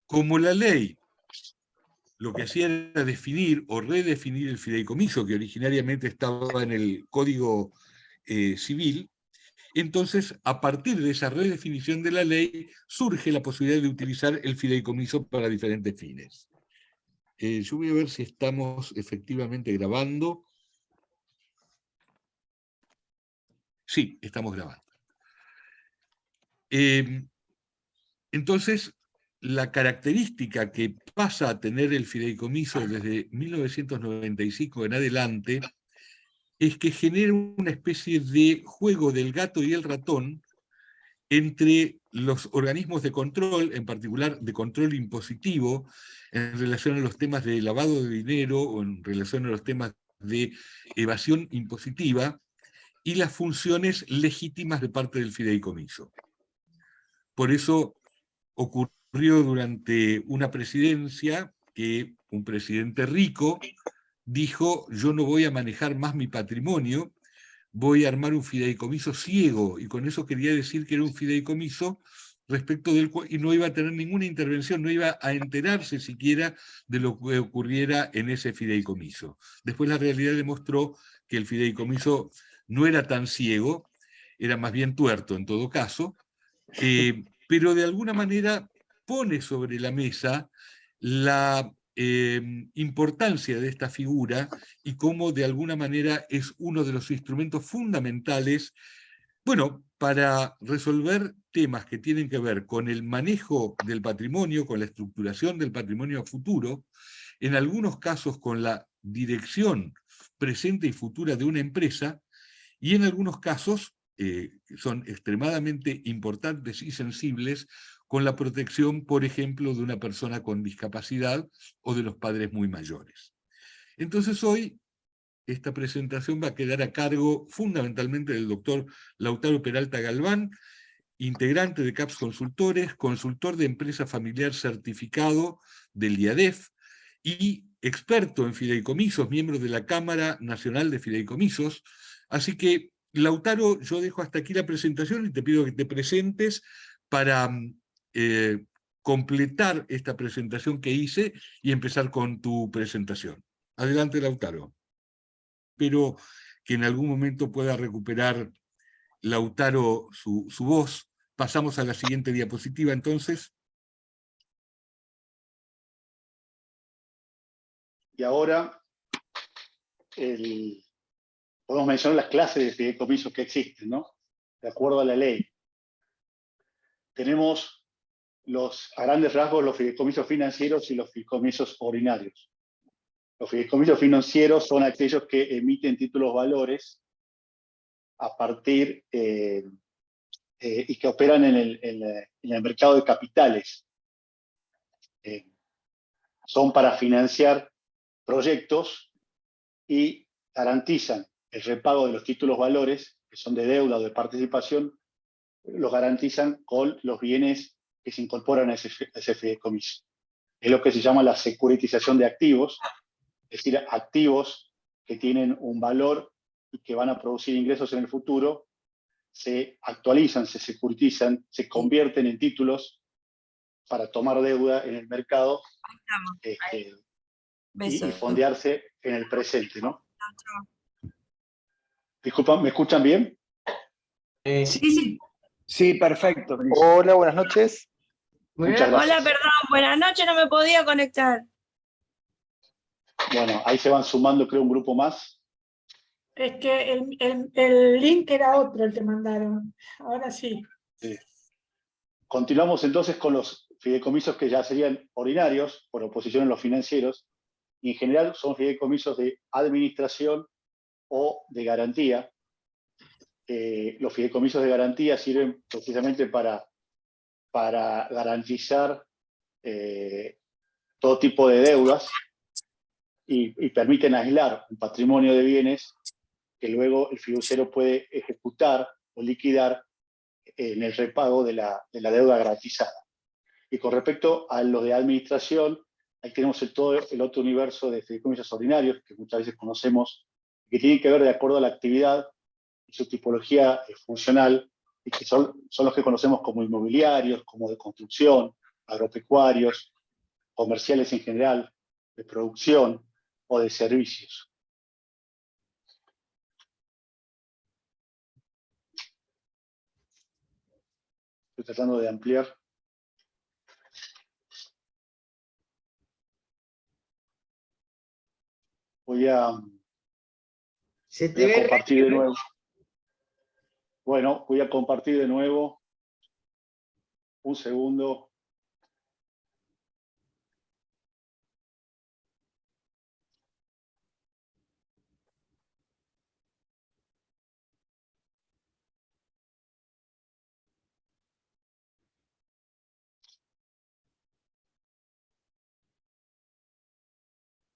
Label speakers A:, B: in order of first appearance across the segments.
A: Como la ley lo que hacía era definir o redefinir el fideicomiso, que originariamente estaba en el Código Civil, entonces, a partir de esa redefinición de la ley, surge la posibilidad de utilizar el fideicomiso para diferentes fines. Yo voy a ver si estamos efectivamente grabando. Sí, estamos grabando. Entonces, la característica que pasa a tener el fideicomiso desde 1995 en adelante es que genera una especie de juego del gato y el ratón entre los organismos de control, en particular de control impositivo, en relación a los temas de lavado de dinero o en relación a los temas de evasión impositiva, y las funciones legítimas de parte del fideicomiso. Por eso ocurrió durante una presidencia que un presidente rico dijo: yo no voy a manejar más mi patrimonio, voy a armar un fideicomiso ciego, y con eso quería decir que era un fideicomiso respecto del cual y no iba a tener ninguna intervención, no iba a enterarse siquiera de lo que ocurriera en ese fideicomiso. Después la realidad demostró que el fideicomiso no era tan ciego, era más bien tuerto en todo caso, pero de alguna manera pone sobre la mesa la importancia de esta figura y cómo de alguna manera es uno de los instrumentos fundamentales, bueno, para resolver temas que tienen que ver con el manejo del patrimonio, con la estructuración del patrimonio a futuro, en algunos casos con la dirección presente y futura de una empresa, y en algunos casos, que son extremadamente importantes y sensibles, con la protección, por ejemplo, de una persona con discapacidad o de los padres muy mayores. Entonces hoy esta presentación va a quedar a cargo fundamentalmente del doctor Lautaro Peralta Galván, integrante de CAPS Consultores, consultor de empresa familiar certificado del IADEF y experto en fideicomisos, miembro de la Cámara Nacional de Fideicomisos. Así que, Lautaro, yo dejo hasta aquí la presentación y te pido que te presentes para eh, completar esta presentación que hice y empezar con tu presentación. Adelante, Lautaro. Espero que en algún momento pueda recuperar Lautaro su voz. Pasamos a la siguiente diapositiva, entonces.
B: Y ahora podemos mencionar las clases de fideicomisos que existen, ¿no? De acuerdo a la ley. Tenemos a grandes rasgos los fideicomisos financieros y los fideicomisos ordinarios. Los fideicomisos financieros son aquellos que emiten títulos valores a partir y que operan en el mercado de capitales. Son para financiar proyectos y garantizan el repago de los títulos valores, que son de deuda o de participación, los garantizan con los bienes que se incorporan a ese fideicomiso. Es lo que se llama la securitización de activos, es decir, activos que tienen un valor y que van a producir ingresos en el futuro, se actualizan, se securitizan, se convierten en títulos para tomar deuda en el mercado y fondearse en el presente, ¿no? Disculpa, ¿me escuchan bien?
C: Sí.
D: Sí, perfecto. Hola, buenas noches.
B: Muchas gracias.
C: Hola, perdón, buenas noches, no me podía conectar.
B: Bueno, ahí se van sumando, creo, un grupo más.
E: Es que el link era otro el que mandaron. Ahora sí.
B: Sí. Continuamos entonces con los fideicomisos que ya serían ordinarios, por oposición a los financieros, y en general son fideicomisos de administración o de garantía. Los fideicomisos de garantía sirven precisamente para garantizar todo tipo de deudas y permiten aislar un patrimonio de bienes que luego el fiduciario puede ejecutar o liquidar en el repago de la deuda garantizada. Y con respecto a los de administración, ahí tenemos todo el otro universo de fideicomisos ordinarios que muchas veces conocemos, que tienen que ver de acuerdo a la actividad y su tipología funcional, y que son los que conocemos como inmobiliarios, como de construcción, agropecuarios, comerciales en general, de producción o de servicios. Estoy tratando de ampliar. Voy a compartir de nuevo. Bueno, voy a compartir de nuevo. Un segundo.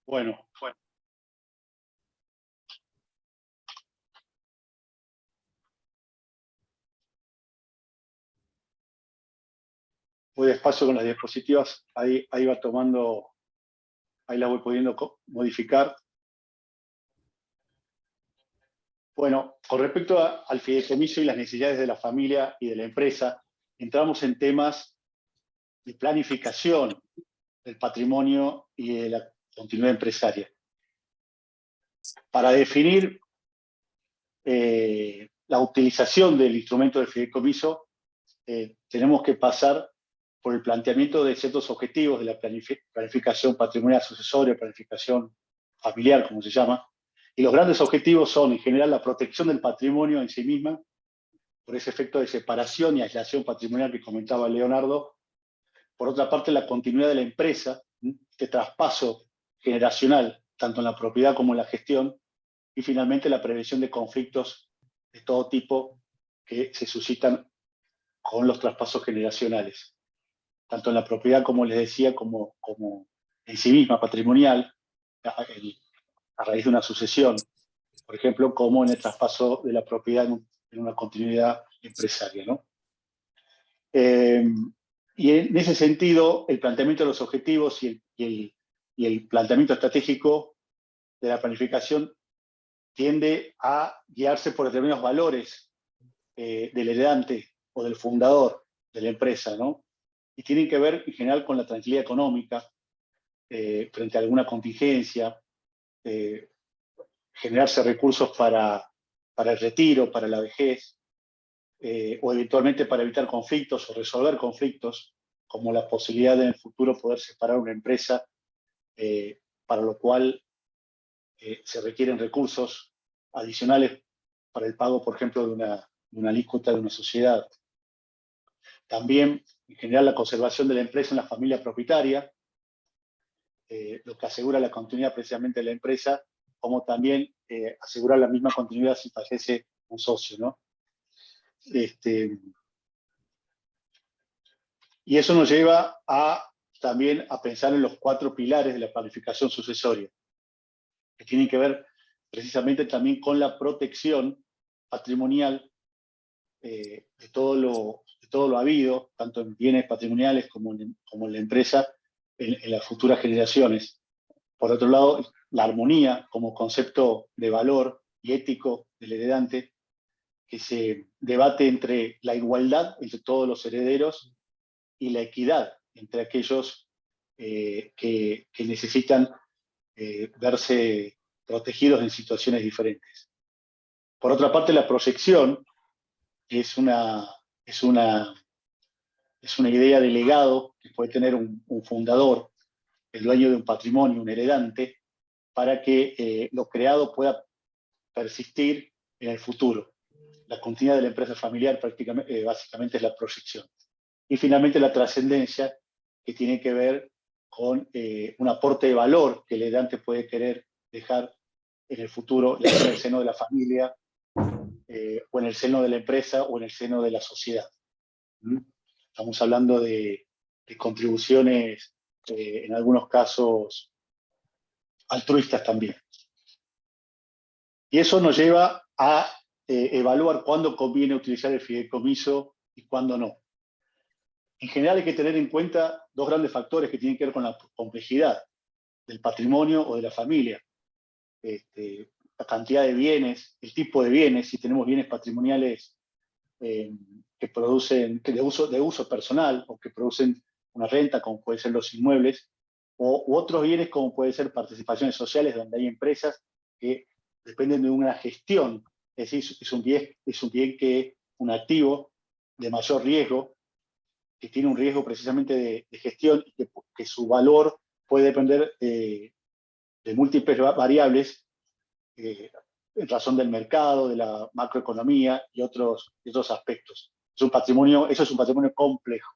B: Bueno. Voy despacio con las diapositivas, ahí va tomando, ahí las voy pudiendo modificar. Bueno, con respecto al fideicomiso y las necesidades de la familia y de la empresa, entramos en temas de planificación del patrimonio y de la continuidad empresaria. Para definir la utilización del instrumento del fideicomiso, tenemos que pasar por el planteamiento de ciertos objetivos de la planificación patrimonial sucesoria, planificación familiar, como se llama. Y los grandes objetivos son, en general, la protección del patrimonio en sí misma, por ese efecto de separación y aislación patrimonial que comentaba Leonardo. Por otra parte, la continuidad de la empresa, este traspaso generacional, tanto en la propiedad como en la gestión. Y finalmente, la prevención de conflictos de todo tipo que se suscitan con los traspasos generacionales, tanto en la propiedad, como les decía, como en sí misma, patrimonial, a raíz de una sucesión, por ejemplo, como en el traspaso de la propiedad en una continuidad empresaria, ¿no? Y en ese sentido, el planteamiento de los objetivos y el planteamiento estratégico de la planificación tiende a guiarse por determinados valores del heredante o del fundador de la empresa, ¿no? Y tienen que ver en general con la tranquilidad económica frente a alguna contingencia, generarse recursos para el retiro, para la vejez, o eventualmente para evitar conflictos o resolver conflictos, como la posibilidad de en el futuro poder separar una empresa, para lo cual se requieren recursos adicionales para el pago, por ejemplo, de una alícuota de una sociedad. También, en general, la conservación de la empresa en la familia propietaria, lo que asegura la continuidad precisamente de la empresa, como también asegurar la misma continuidad si fallece un socio, ¿no? Y eso nos lleva también a pensar en los 4 pilares de la planificación sucesoria, que tienen que ver precisamente también con la protección patrimonial de todo lo habido, tanto en bienes patrimoniales como en la empresa, en las futuras generaciones. Por otro lado, la armonía como concepto de valor y ético del heredante, que se debate entre la igualdad entre todos los herederos y la equidad entre aquellos que necesitan verse protegidos en situaciones diferentes. Por otra parte, la proyección es una idea de legado que puede tener un fundador, el dueño de un patrimonio, un heredante, para que lo creado pueda persistir en el futuro. La continuidad de la empresa familiar básicamente es la proyección. Y finalmente la trascendencia, que tiene que ver con un aporte de valor que el heredante puede querer dejar en el futuro, ya sea en el seno de la familia, o en el seno de la empresa, o en el seno de la sociedad. Estamos hablando de contribuciones, en algunos casos, altruistas también. Y eso nos lleva a evaluar cuándo conviene utilizar el fideicomiso y cuándo no. En general hay que tener en cuenta 2 grandes factores que tienen que ver con la complejidad del patrimonio o de la familia. La cantidad de bienes, el tipo de bienes, si tenemos bienes patrimoniales que producen, de uso personal o que producen una renta, como pueden ser los inmuebles, u otros bienes como pueden ser participaciones sociales, donde hay empresas que dependen de una gestión, es decir, es un bien que un activo de mayor riesgo, que tiene un riesgo precisamente de gestión y que su valor puede depender de múltiples variables en razón del mercado, de la macroeconomía y otros aspectos. Eso es un patrimonio complejo.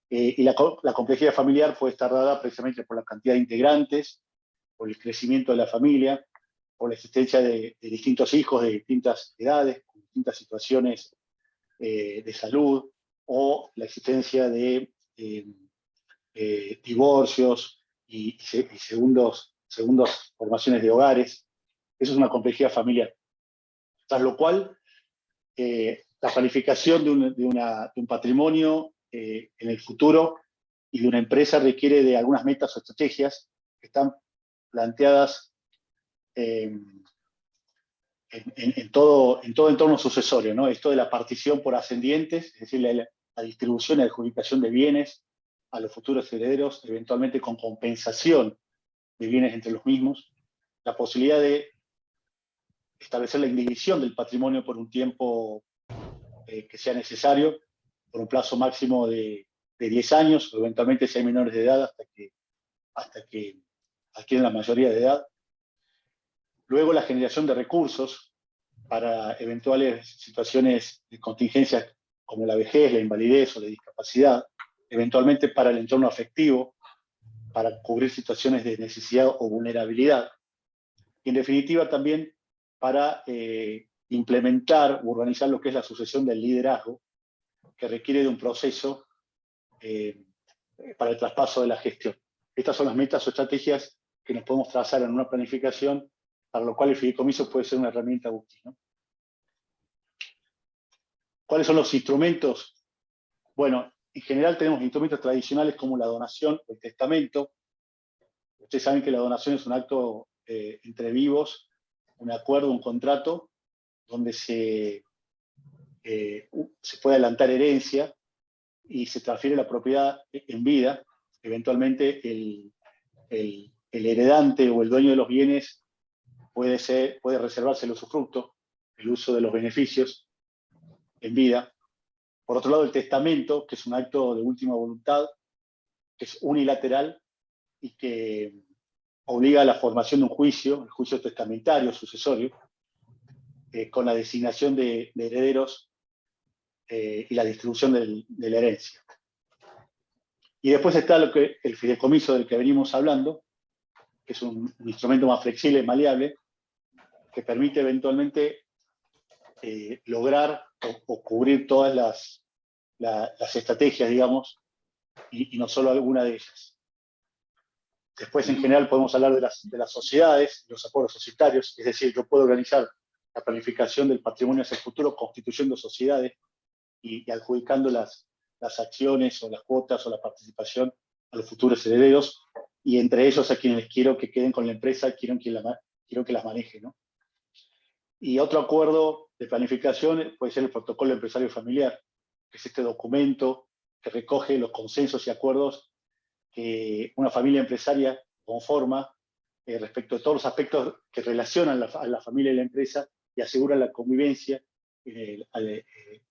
B: Y la complejidad familiar puede estar dada precisamente por la cantidad de integrantes, por el crecimiento de la familia, por la existencia de distintos hijos de distintas edades, con distintas situaciones de salud, o la existencia de divorcios y segundas formaciones de hogares. Eso es una complejidad familiar. Tras lo cual, la planificación de un patrimonio en el futuro y de una empresa requiere de algunas metas o estrategias que están planteadas en todo entorno sucesorio, ¿no? Esto de la partición por ascendientes, es decir, la distribución y adjudicación de bienes a los futuros herederos, eventualmente con compensación de bienes entre los mismos, la posibilidad de establecer la indivisión del patrimonio por un tiempo que sea necesario, por un plazo máximo de 10 años, o eventualmente si hay menores de edad hasta que adquieren la mayoría de edad. Luego la generación de recursos para eventuales situaciones de contingencia como la vejez, la invalidez o la discapacidad, eventualmente para el entorno afectivo, para cubrir situaciones de necesidad o vulnerabilidad. Y en definitiva también para implementar u organizar lo que es la sucesión del liderazgo, que requiere de un proceso para el traspaso de la gestión. Estas son las metas o estrategias que nos podemos trazar en una planificación, para lo cual el fideicomiso puede ser una herramienta útil, ¿no? ¿Cuáles son los instrumentos? Bueno, en general tenemos instrumentos tradicionales como la donación o el testamento. Ustedes saben que la donación es un acto entre vivos, un acuerdo, un contrato, donde se puede adelantar herencia y se transfiere la propiedad en vida. Eventualmente el heredante o el dueño de los bienes puede reservarse el usufructo, el uso de los beneficios en vida. Por otro lado, el testamento, que es un acto de última voluntad, que es unilateral y que obliga a la formación de un juicio, el juicio testamentario, sucesorio, con la designación de herederos y la distribución de la herencia. Y después está el fideicomiso del que venimos hablando, que es un instrumento más flexible y maleable, que permite eventualmente lograr o cubrir todas las estrategias, digamos, y no solo alguna de ellas. Después, en general, podemos hablar de las sociedades, los acuerdos societarios, es decir, yo puedo organizar la planificación del patrimonio hacia el futuro constituyendo sociedades y adjudicando las acciones o las cuotas o la participación a los futuros herederos, y entre ellos a quienes quiero que queden con la empresa, quiero que las maneje, ¿no? Y otro acuerdo de planificación puede ser el protocolo empresario familiar, que es este documento que recoge los consensos y acuerdos que una familia empresaria conforma respecto de todos los aspectos que relacionan a la familia y la empresa y aseguran la convivencia y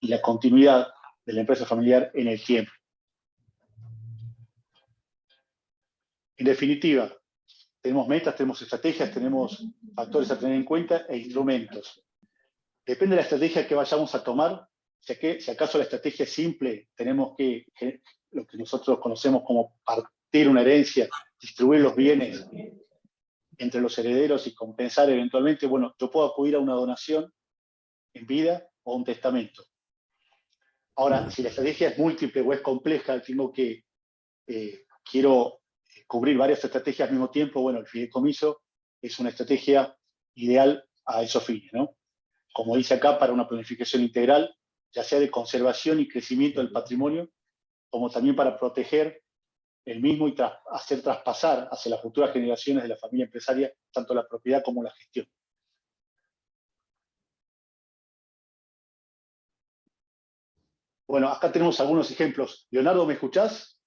B: la continuidad de la empresa familiar en el tiempo. En definitiva, tenemos metas, tenemos estrategias, tenemos factores a tener en cuenta e instrumentos. Depende de la estrategia que vayamos a tomar. Si acaso la estrategia es simple, tenemos que lo que nosotros conocemos como partir una herencia, distribuir los bienes entre los herederos y compensar eventualmente, bueno, yo puedo acudir a una donación en vida o a un testamento. Ahora, si la estrategia es múltiple o es compleja, quiero cubrir varias estrategias al mismo tiempo, bueno, el fideicomiso es una estrategia ideal a esos fines, ¿no? Como dice acá, para una planificación integral, ya sea de conservación y crecimiento del patrimonio, como también para proteger el mismo y hacer traspasar hacia las futuras generaciones de la familia empresaria tanto la propiedad como la gestión. Bueno, acá tenemos algunos ejemplos. Leonardo, ¿me escuchás?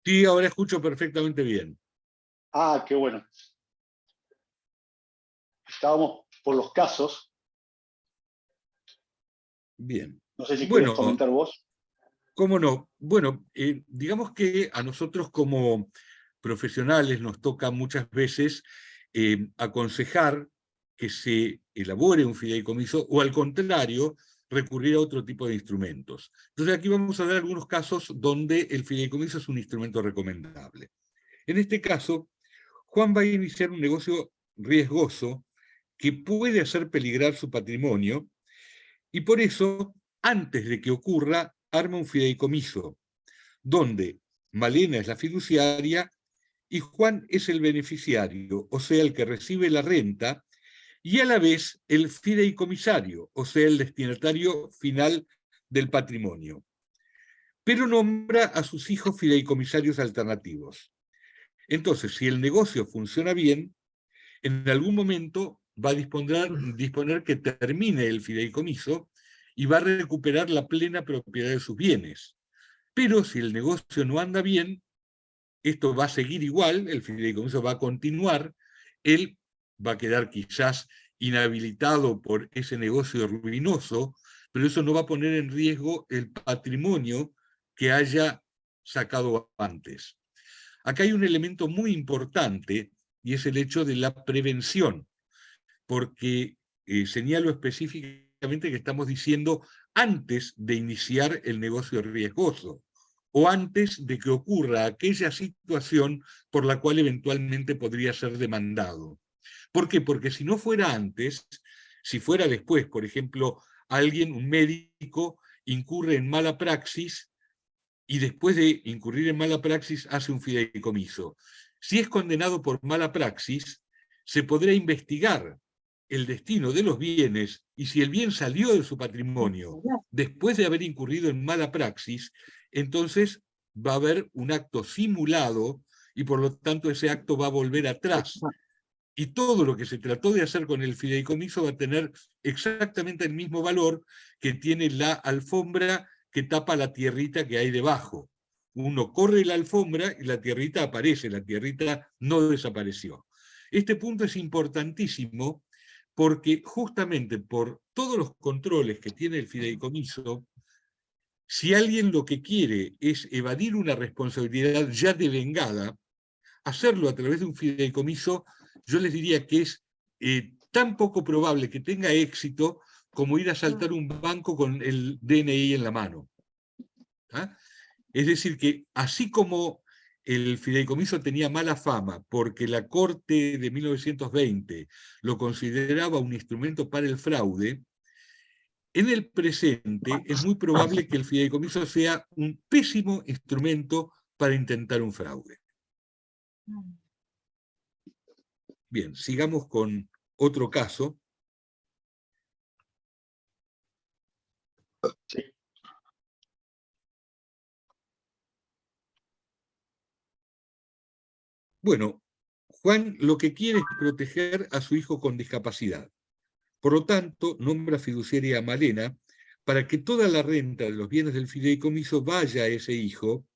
A: Sí, ahora escucho perfectamente bien.
B: Ah, qué bueno. Estábamos por los casos.
A: Bien.
B: No sé si querés
A: Bueno,
B: comentar vos.
A: ¿cómo no? Bueno, digamos que a nosotros como profesionales nos toca muchas veces aconsejar que se elabore un fideicomiso o al contrario, recurrir a otro tipo de instrumentos. Entonces aquí vamos a ver algunos casos donde el fideicomiso es un instrumento recomendable. En este caso, Juan va a iniciar un negocio riesgoso que puede hacer peligrar su patrimonio y por eso, antes de que ocurra, arma un fideicomiso, donde Malena es la fiduciaria y Juan es el beneficiario, o sea, el que recibe la renta, y a la vez el fideicomisario, o sea, el destinatario final del patrimonio. Pero nombra a sus hijos fideicomisarios alternativos. Entonces, si el negocio funciona bien, en algún momento va a disponer que termine el fideicomiso y va a recuperar la plena propiedad de sus bienes. Pero si el negocio no anda bien, esto va a seguir igual, el fideicomiso va a continuar, él va a quedar quizás inhabilitado por ese negocio ruinoso, pero eso no va a poner en riesgo el patrimonio que haya sacado antes. Acá hay un elemento muy importante y es el hecho de la prevención, porque señalo específicamente que estamos diciendo antes de iniciar el negocio riesgoso o antes de que ocurra aquella situación por la cual eventualmente podría ser demandado. ¿Por qué? Porque si no fuera antes, si fuera después, por ejemplo, alguien, un médico, incurre en mala praxis y después de incurrir en mala praxis hace un fideicomiso. Si es condenado por mala praxis, se podrá investigar el destino de los bienes y si el bien salió de su patrimonio después de haber incurrido en mala praxis, entonces va a haber un acto simulado y por lo tanto ese acto va a volver atrás. Y todo lo que se trató de hacer con el fideicomiso va a tener exactamente el mismo valor que tiene la alfombra que tapa la tierrita que hay debajo. Uno corre la alfombra y la tierrita aparece, la tierrita no desapareció. Este punto es importantísimo porque justamente por todos los controles que tiene el fideicomiso, si alguien lo que quiere es evadir una responsabilidad ya devengada, hacerlo a través de un fideicomiso, yo les diría que es tan poco probable que tenga éxito como ir a asaltar un banco con el DNI en la mano. ¿Ah? Es decir, que así como el fideicomiso tenía mala fama porque la Corte de 1920 lo consideraba un instrumento para el fraude, en el presente es muy probable que el fideicomiso sea un pésimo instrumento para intentar un fraude. Bien, sigamos con otro caso.
B: Sí.
A: Bueno, Juan lo que quiere es proteger a su hijo con discapacidad. Por lo tanto, nombra fiduciaria a Malena para que toda la renta de los bienes del fideicomiso vaya a ese hijo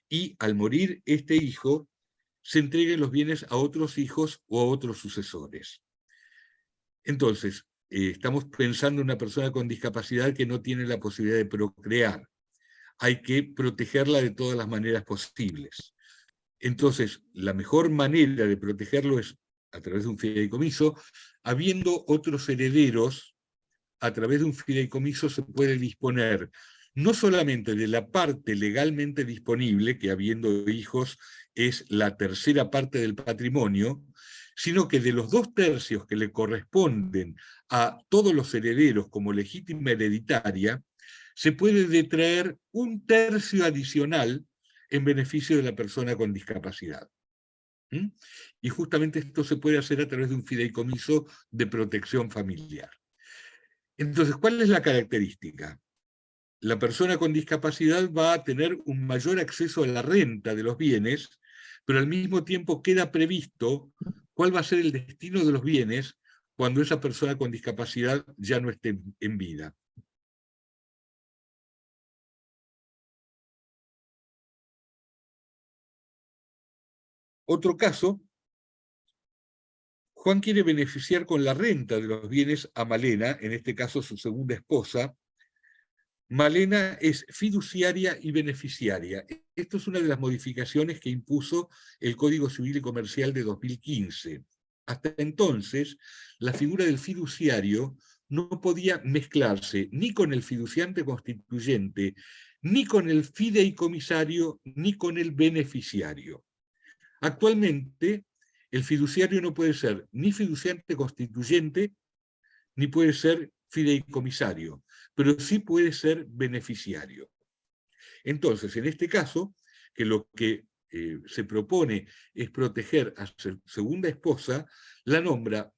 A: y al morir este hijo se entreguen los bienes a otros hijos o a otros sucesores. Entonces, estamos pensando en una persona con discapacidad que no tiene la posibilidad de procrear. Hay que protegerla de todas las maneras posibles. Entonces, la mejor manera de protegerlo es a través de un fideicomiso, habiendo otros herederos, a través de un fideicomiso se puede disponer no solamente de la parte legalmente disponible, que habiendo hijos es la tercera parte del patrimonio, sino que de los 2/3 que le corresponden a todos los herederos como legítima hereditaria, se puede detraer 1/3 adicional en beneficio de la persona con discapacidad. ¿Mm? Y justamente esto se puede hacer a través de un fideicomiso de protección familiar. Entonces, ¿cuál es la característica? La persona con discapacidad va a tener un mayor acceso a la renta de los bienes, pero al mismo tiempo queda previsto cuál va a ser el destino de los bienes cuando esa persona con discapacidad ya no esté en vida. Otro caso, Juan quiere beneficiar con la renta de los bienes a Malena, en este caso su segunda esposa. Malena es fiduciaria y beneficiaria. Esto es una de las modificaciones que impuso el Código Civil y Comercial de 2015. Hasta entonces, la figura del fiduciario no podía mezclarse ni con el fiduciante constituyente, ni con el fideicomisario, ni con el beneficiario. Actualmente, el fiduciario no puede ser ni fiduciante constituyente, ni puede ser fideicomisario, pero sí puede ser beneficiario. Entonces, en este caso, que lo que se propone es proteger a su segunda esposa, la nombra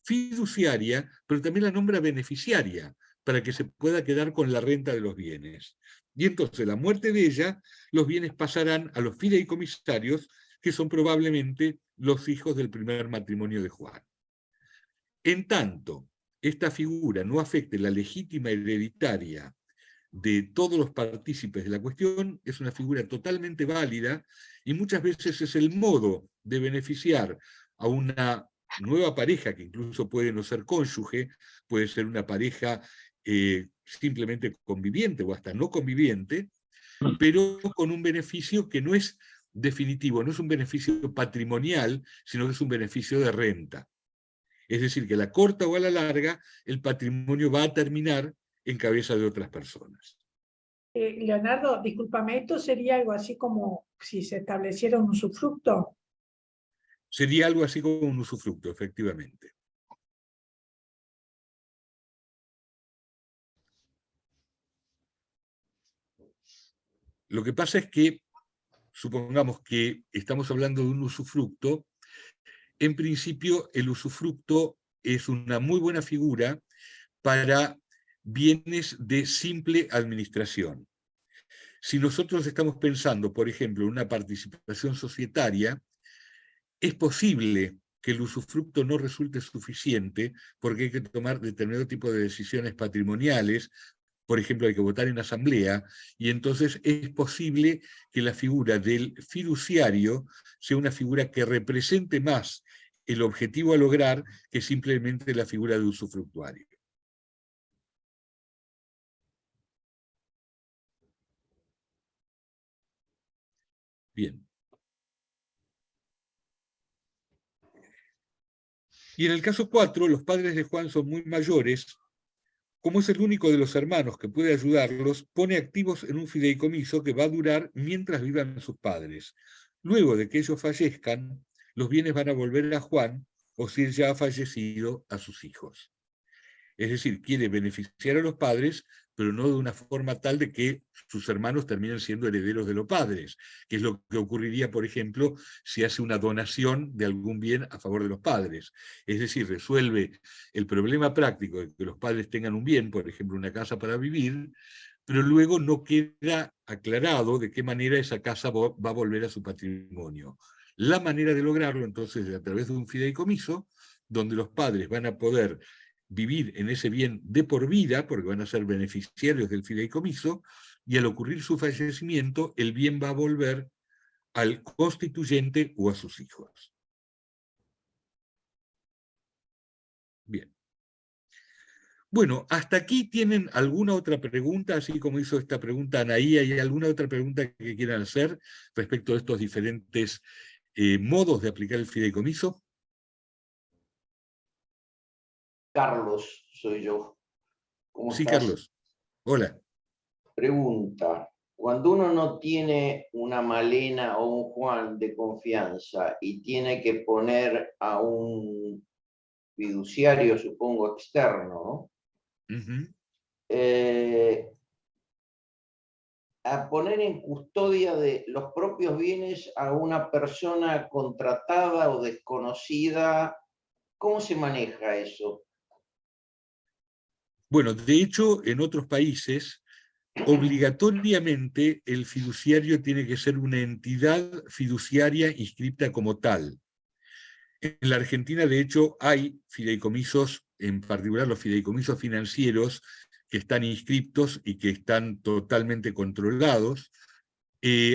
A: fiduciaria, pero también la nombra beneficiaria, para que se pueda quedar con la renta de los bienes. Y entonces, la muerte de ella, los bienes pasarán a los fideicomisarios, que son probablemente los hijos del primer matrimonio de Juan. En tanto, esta figura no afecte la legítima hereditaria de todos los partícipes de la cuestión, es una figura totalmente válida y muchas veces es el modo de beneficiar a una nueva pareja, que incluso puede no ser cónyuge, puede ser una pareja simplemente conviviente o hasta no conviviente, pero con un beneficio que no es definitivo, no es un beneficio patrimonial, sino que es un beneficio de renta. Es decir, que a la corta o a la larga, el patrimonio va a terminar en cabeza de otras personas.
E: Leonardo, discúlpame, ¿esto sería algo así como si se estableciera un usufructo?
A: Sería algo así como un usufructo, efectivamente. Lo que pasa es que, supongamos que estamos hablando de un usufructo, en principio el usufructo es una muy buena figura para bienes de simple administración. Si nosotros estamos pensando, por ejemplo, en una participación societaria, es posible que el usufructo no resulte suficiente porque hay que tomar determinado tipo de decisiones patrimoniales, por ejemplo, hay que votar en asamblea, y entonces es posible que la figura del fiduciario sea una figura que represente más el objetivo a lograr que simplemente la figura de usufructuario. Bien. Y en el caso 4, los padres de Juan son muy mayores. Como es el único de los hermanos que puede ayudarlos, pone activos en un fideicomiso que va a durar mientras vivan sus padres. Luego de que ellos fallezcan, los bienes van a volver a Juan, o si él ya ha fallecido, a sus hijos. Es decir, quiere beneficiar a los padres, pero no de una forma tal de que sus hermanos terminen siendo herederos de los padres, que es lo que ocurriría, por ejemplo, si hace una donación de algún bien a favor de los padres. Es decir, resuelve el problema práctico de que los padres tengan un bien, por ejemplo, una casa para vivir, pero luego no queda aclarado de qué manera esa casa va a volver a su patrimonio. La manera de lograrlo, entonces, es a través de un fideicomiso, donde los padres van a poder vivir en ese bien de por vida, porque van a ser beneficiarios del fideicomiso, y al ocurrir su fallecimiento, el bien va a volver al constituyente o a sus hijos. Bien. Bueno, hasta aquí tienen alguna otra pregunta, así como hizo esta pregunta Anaí, ¿hay alguna otra pregunta que quieran hacer respecto a estos diferentes modos de aplicar el fideicomiso?
F: Carlos, soy yo. ¿Cómo
A: Sí,
F: estás?
A: Carlos. Hola.
F: Pregunta. Cuando uno no tiene una Malena o un Juan de confianza y tiene que poner a un fiduciario, supongo, externo, a poner en custodia de los propios bienes a una persona contratada o desconocida, ¿cómo se maneja eso?
A: Bueno, de hecho, en otros países, obligatoriamente el fiduciario tiene que ser una entidad fiduciaria inscripta como tal. En la Argentina, de hecho, hay fideicomisos, en particular los fideicomisos financieros, que están inscriptos y que están totalmente controlados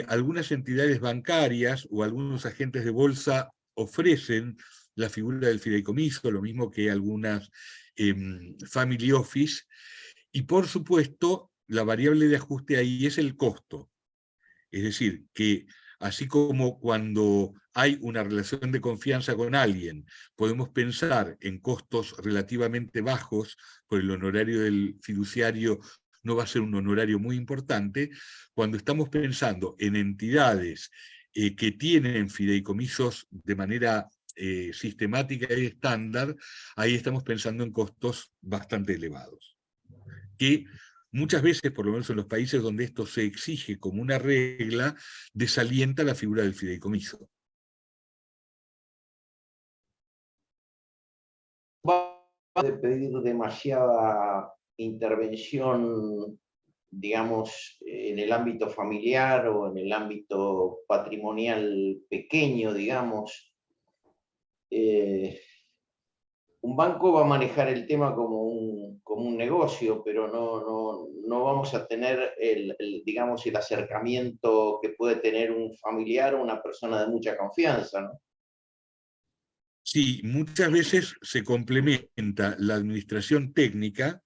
A: Algunas entidades bancarias o algunos agentes de bolsa ofrecen la figura del fideicomiso, lo mismo que algunas family office, y por supuesto la variable de ajuste ahí es el costo. Es decir, que así como cuando hay una relación de confianza con alguien, podemos pensar en costos relativamente bajos, por el honorario del fiduciario no va a ser un honorario muy importante, cuando estamos pensando en entidades que tienen fideicomisos de manera sistemática y estándar, ahí estamos pensando en costos bastante elevados, que muchas veces, por lo menos en los países donde esto se exige como una regla, desalienta la figura del fideicomiso.
F: Va a pedir demasiada intervención, digamos, en el ámbito familiar o en el ámbito patrimonial pequeño, digamos. Un banco va a manejar el tema como un negocio, pero no vamos a tener digamos, el acercamiento que puede tener un familiar o una persona de mucha confianza, ¿no?
A: Sí, muchas veces se complementa la administración técnica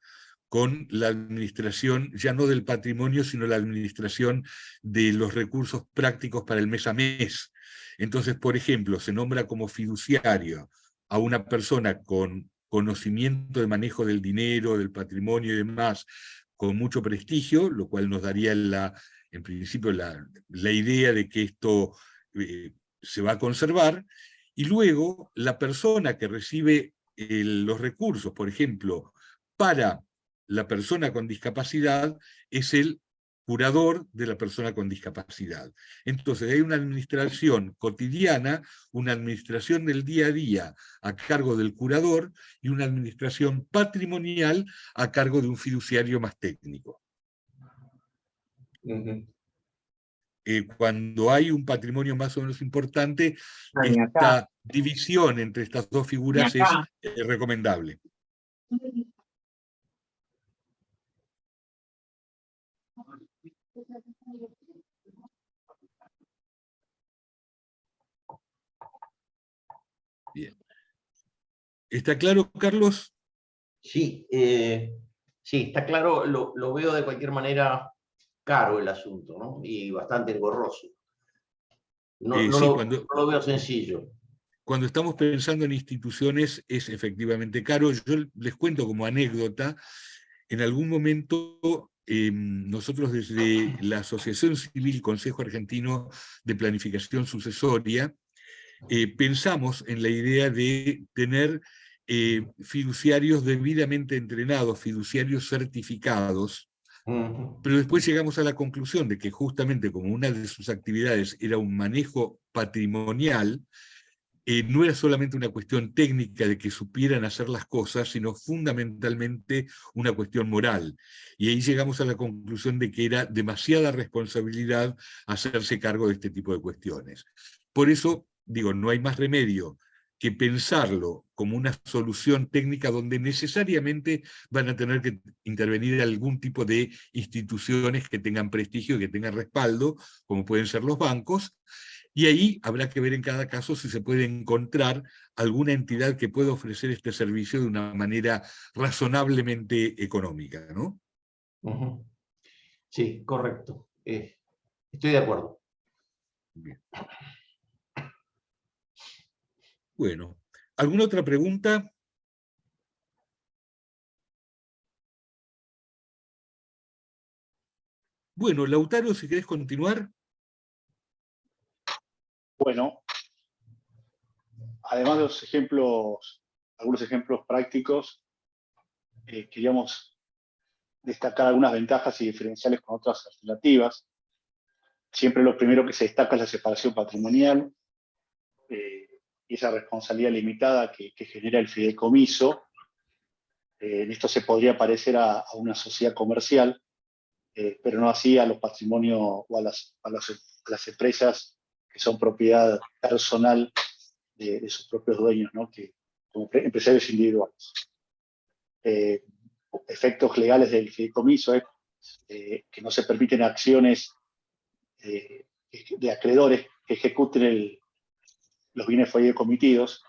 A: con la administración ya no del patrimonio, sino la administración de los recursos prácticos para el mes a mes. Entonces, por ejemplo, se nombra como fiduciario a una persona con conocimiento de manejo del dinero, del patrimonio y demás, con mucho prestigio, lo cual nos daría en principio la idea de que esto se va a conservar, y luego la persona que recibe los recursos, por ejemplo, para la persona con discapacidad, es el curador de la persona con discapacidad. Entonces hay una administración cotidiana, una administración del día a día a cargo del curador y una administración patrimonial a cargo de un fiduciario más técnico. Cuando hay un patrimonio más o menos importante, esta división entre estas dos figuras es recomendable. Bien. ¿Está claro, Carlos?
F: Sí, sí, está claro, lo veo de cualquier manera caro el asunto, ¿no? Y bastante engorroso. No
A: Sí,
F: lo veo sencillo.
A: Cuando estamos pensando en instituciones es efectivamente caro. Yo les cuento como anécdota, en algún momento nosotros desde la Asociación Civil Consejo Argentino de Planificación Sucesoria pensamos en la idea de tener fiduciarios debidamente entrenados, fiduciarios certificados, pero después llegamos a la conclusión de que justamente como una de sus actividades era un manejo patrimonial, no era solamente una cuestión técnica de que supieran hacer las cosas, sino fundamentalmente una cuestión moral. Y ahí llegamos a la conclusión de que era demasiada responsabilidad hacerse cargo de este tipo de cuestiones. Por eso, digo, no hay más remedio que pensarlo como una solución técnica donde necesariamente van a tener que intervenir algún tipo de instituciones que tengan prestigio, que tengan respaldo, como pueden ser los bancos, y ahí habrá que ver en cada caso si se puede encontrar alguna entidad que pueda ofrecer este servicio de una manera razonablemente económica, ¿no?
F: Sí, correcto. Estoy de acuerdo.
A: Bien. Bueno, ¿alguna otra pregunta? Bueno, Lautaro, si querés continuar.
B: Bueno, además de los ejemplos, algunos ejemplos prácticos, queríamos destacar algunas ventajas y diferenciales con otras alternativas. Siempre lo primero que se destaca es la separación patrimonial y esa responsabilidad limitada que genera el fideicomiso. En esto se podría parecer a una sociedad comercial, pero no así a los patrimonios o a las empresas que son propiedad personal de sus propios dueños, ¿no? Como empresarios individuales. Efectos legales del fideicomiso es que no se permiten acciones de acreedores que ejecuten los bienes fideicomittidos,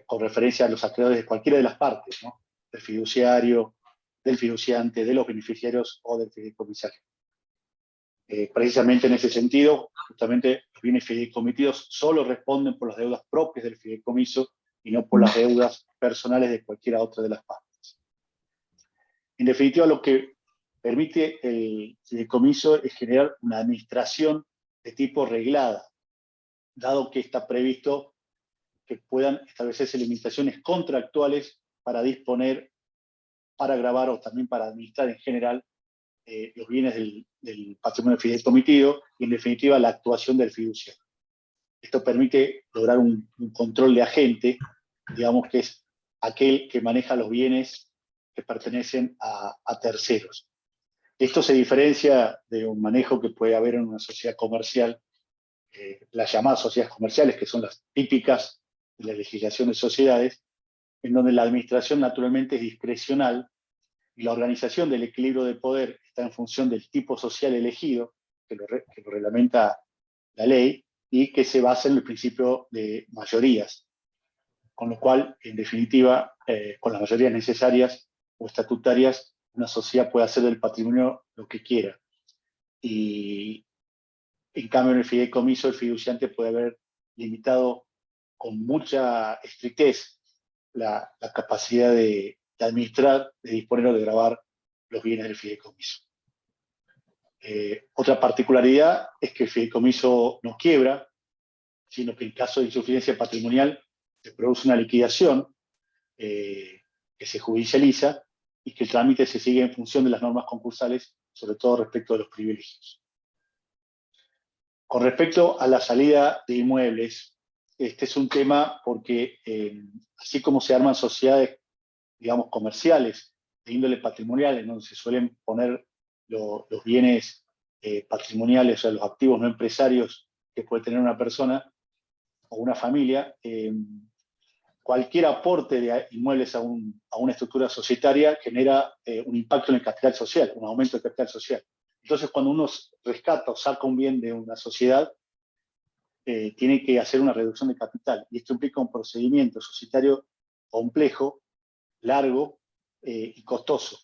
B: con referencia a los acreedores de cualquiera de las partes, ¿no? Del fiduciario, del fiduciante, de los beneficiarios o del fideicomisario. Precisamente en ese sentido, justamente los bienes fideicomittidos solo responden por las deudas propias del fideicomiso y no por las deudas personales de cualquiera otra de las partes. En definitiva, lo que permite el fideicomiso es generar una administración de tipo reglada, dado que está previsto que puedan establecerse limitaciones contractuales para disponer, para gravar o también para administrar en general los bienes del patrimonio fideicomitido y en definitiva la actuación del fiduciario. Esto permite lograr un control de agente, digamos que es aquel que maneja los bienes que pertenecen a terceros. Esto se diferencia de un manejo que puede haber en una sociedad comercial, las llamadas sociedades comerciales, que son las típicas de la legislación de sociedades, en donde la administración naturalmente es discrecional y la organización del equilibrio de poder está en función del tipo social elegido, que lo reglamenta la ley, y que se basa en el principio de mayorías. Con lo cual, en definitiva, con las mayorías necesarias o estatutarias, una sociedad puede hacer del patrimonio lo que quiera. Y en cambio, en el fideicomiso, el fiduciante puede haber limitado con mucha estrictez la capacidad de administrar, de disponer o de gravar los bienes del fideicomiso. Otra particularidad es que el fideicomiso no quiebra, sino que en caso de insuficiencia patrimonial se produce una liquidación que se judicializa y que el trámite se sigue en función de las normas concursales, sobre todo respecto de los privilegios. Con respecto a la salida de inmuebles, este es un tema porque así como se arman sociedades, digamos, comerciales de índole patrimonial, en donde se suelen poner los bienes patrimoniales, o sea, los activos no empresarios que puede tener una persona o una familia, cualquier aporte de inmuebles a una estructura societaria genera un impacto en el capital social, un aumento del capital social. Entonces, cuando uno rescata o saca un bien de una sociedad, tiene que hacer una reducción de capital. Y esto implica un procedimiento societario complejo, largo y costoso.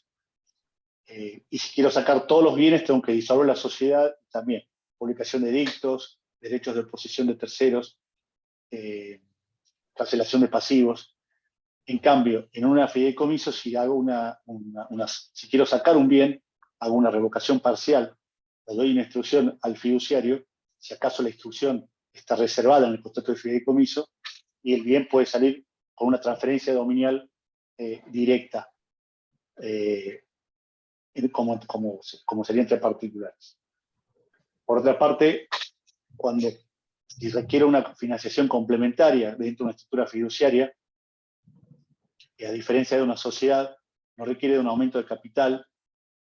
B: Y si quiero sacar todos los bienes, tengo que disolver la sociedad también. Publicación de edictos, derechos de oposición de terceros, cancelación de pasivos. En cambio, en una fideicomiso, si hago si quiero sacar un bien, hago una revocación parcial, le doy una instrucción al fiduciario, si acaso la instrucción está reservada en el contrato de fideicomiso, y el bien puede salir con una transferencia dominial directa, como sería entre particulares. Por otra parte, si requiere una financiación complementaria dentro de una estructura fiduciaria, que a diferencia de una sociedad, no requiere de un aumento de capital,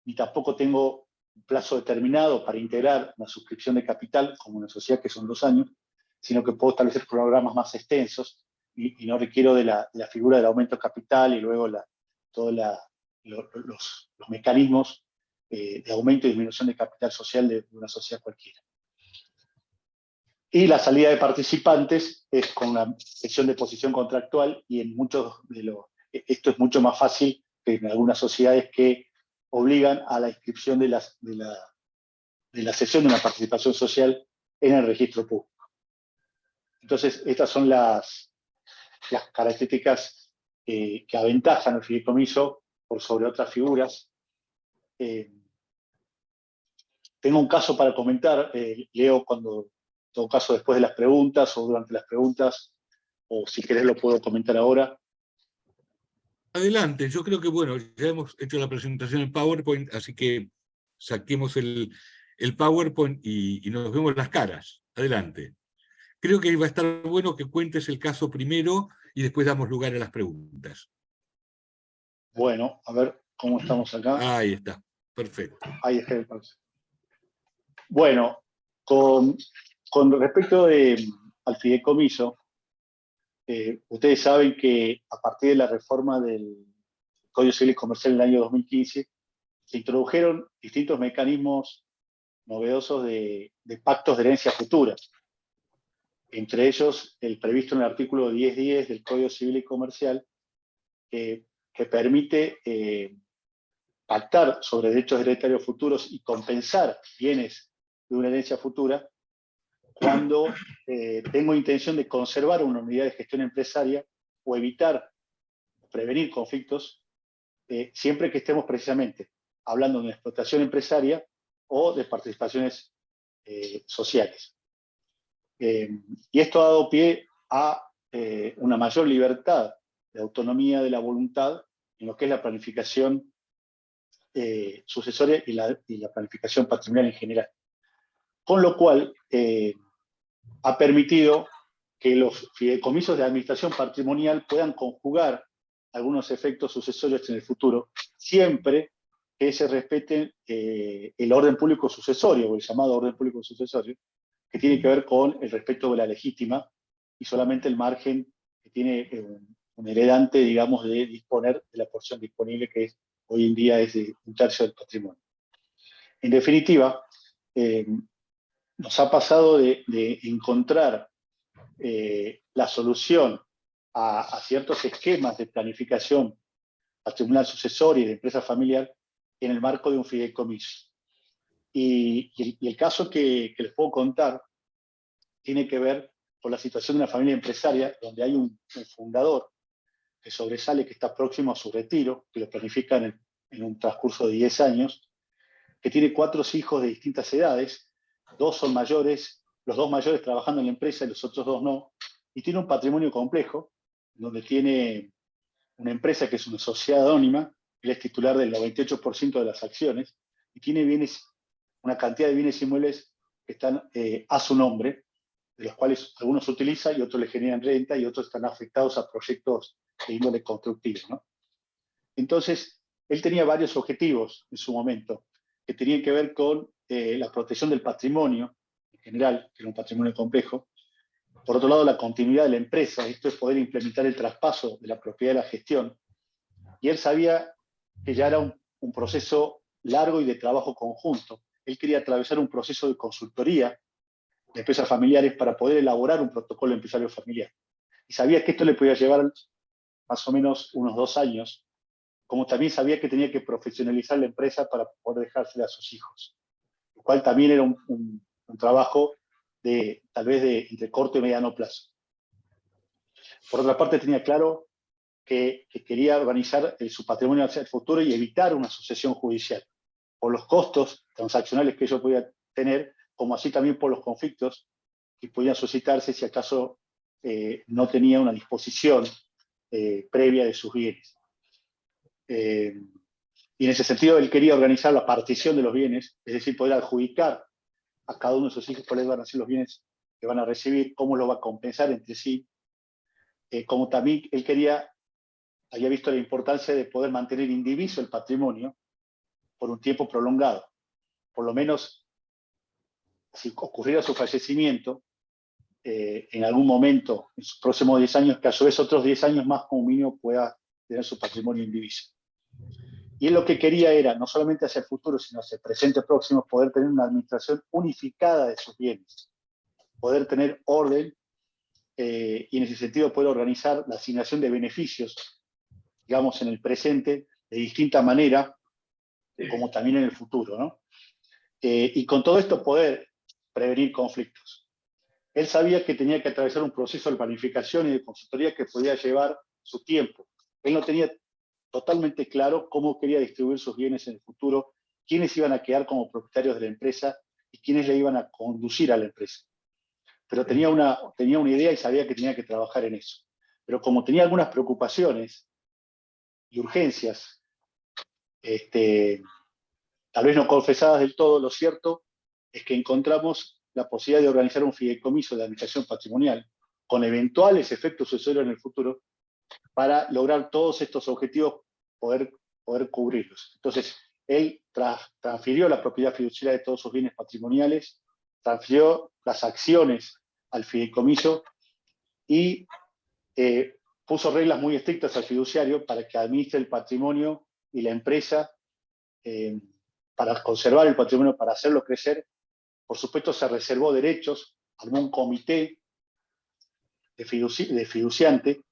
B: ni tampoco tengo un plazo determinado para integrar una suscripción de capital, como una sociedad que son 2 años, sino que puedo establecer programas más extensos y no requiero de la figura del aumento de capital y luego todos los mecanismos de aumento y disminución de capital social de una sociedad cualquiera. Y la salida de participantes es con la sección de posición contractual y en muchos esto es mucho más fácil que en algunas sociedades que obligan a la inscripción de la cesión de una participación social en el registro público. Entonces, estas son las características que aventajan el fideicomiso por sobre otras figuras. Tengo un caso para comentar, Leo, en todo caso después de las preguntas o durante las preguntas, o si querés lo puedo comentar ahora.
A: Adelante, yo creo que, bueno, ya hemos hecho la presentación en PowerPoint, así que saquemos el PowerPoint y nos vemos las caras. Adelante. Creo que va a estar bueno que cuentes el caso primero y después damos lugar a las preguntas.
B: Bueno, a ver cómo estamos acá.
A: Ahí está, perfecto.
B: Ahí dejé el pausa. Bueno, con respecto al fideicomiso, ustedes saben que a partir de la reforma del Código Civil y Comercial en el año 2015, se introdujeron distintos mecanismos novedosos de pactos de herencia futura. Entre ellos, el previsto en el artículo 1010 del Código Civil y Comercial, que permite pactar sobre derechos hereditarios futuros y compensar bienes de una herencia futura cuando tengo intención de conservar una unidad de gestión empresaria o evitar, prevenir conflictos, siempre que estemos precisamente hablando de una explotación empresaria o de participaciones sociales. Y esto ha dado pie a una mayor libertad de autonomía de la voluntad en lo que es la planificación sucesoria y la planificación patrimonial en general. Con lo cual, ha permitido que los fideicomisos de administración patrimonial puedan conjugar algunos efectos sucesorios en el futuro, siempre que se respete el orden público sucesorio, o el llamado orden público sucesorio, que tiene que ver con el respeto de la legítima y solamente el margen que tiene un heredante, digamos, de disponer de la porción disponible, que hoy en día es de 1/3 del patrimonio. En definitiva, nos ha pasado de encontrar la solución a ciertos esquemas de planificación patrimonial sucesoria y de empresa familiar en el marco de un fideicomiso. Y el caso que les puedo contar tiene que ver con la situación de una familia empresaria donde hay un fundador que sobresale, que está próximo a su retiro, que lo planifica en un transcurso de 10 años, que tiene 4 hijos de distintas edades, 2 son mayores, los 2 mayores trabajando en la empresa y los otros 2 no, y tiene un patrimonio complejo, donde tiene una empresa que es una sociedad anónima, él es titular del 98% de las acciones, y tiene una cantidad de bienes inmuebles que están a su nombre, de los cuales algunos utiliza y otros le generan renta y otros están afectados a proyectos de índole constructivo, ¿no? Entonces, él tenía varios objetivos en su momento, que tenían que ver con la protección del patrimonio en general, que era un patrimonio complejo. Por otro lado, la continuidad de la empresa, esto es poder implementar el traspaso de la propiedad de la gestión. Y él sabía que ya era un proceso largo y de trabajo conjunto. Él quería atravesar un proceso de consultoría de empresas familiares para poder elaborar un protocolo empresario familiar. Y sabía que esto le podía llevar más o menos unos 2 años, como también sabía que tenía que profesionalizar la empresa para poder dejársela a sus hijos, lo cual también era un trabajo tal vez de entre corto y mediano plazo. Por otra parte, tenía claro que quería organizar su patrimonio hacia el futuro y evitar una sucesión judicial, por los costos transaccionales que ello podía tener, como así también por los conflictos que podían suscitarse si acaso no tenía una disposición previa de sus bienes. Y en ese sentido él quería organizar la partición de los bienes, es decir, poder adjudicar a cada uno de sus hijos cuáles van a ser los bienes que van a recibir, cómo lo va a compensar entre sí, como también él había visto la importancia de poder mantener indiviso el patrimonio por un tiempo prolongado, por lo menos si ocurriera su fallecimiento, en algún momento, en sus próximos 10 años, que a su vez otros 10 años más como mínimo pueda tener su patrimonio indiviso. Y él lo que quería era, no solamente hacia el futuro, sino hacia el presente próximo, poder tener una administración unificada de sus bienes, poder tener orden y en ese sentido poder organizar la asignación de beneficios, digamos, en el presente de distinta manera, como también en el futuro, ¿no? Y con todo esto poder prevenir conflictos. Él sabía que tenía que atravesar un proceso de planificación y de consultoría que podía llevar su tiempo. Él no tenía totalmente claro cómo quería distribuir sus bienes en el futuro, quiénes iban a quedar como propietarios de la empresa y quiénes le iban a conducir a la empresa. Pero tenía una idea y sabía que tenía que trabajar en eso. Pero como tenía algunas preocupaciones y urgencias, tal vez no confesadas del todo, lo cierto es que encontramos la posibilidad de organizar un fideicomiso de administración patrimonial con eventuales efectos sucesorios en el futuro para lograr todos estos objetivos, poder cubrirlos. Entonces, él transfirió la propiedad fiduciaria de todos sus bienes patrimoniales, transfirió las acciones al fideicomiso y puso reglas muy estrictas al fiduciario para que administre el patrimonio y la empresa para conservar el patrimonio, para hacerlo crecer Por supuesto, se reservó derechos, armó un comité de fiduciante,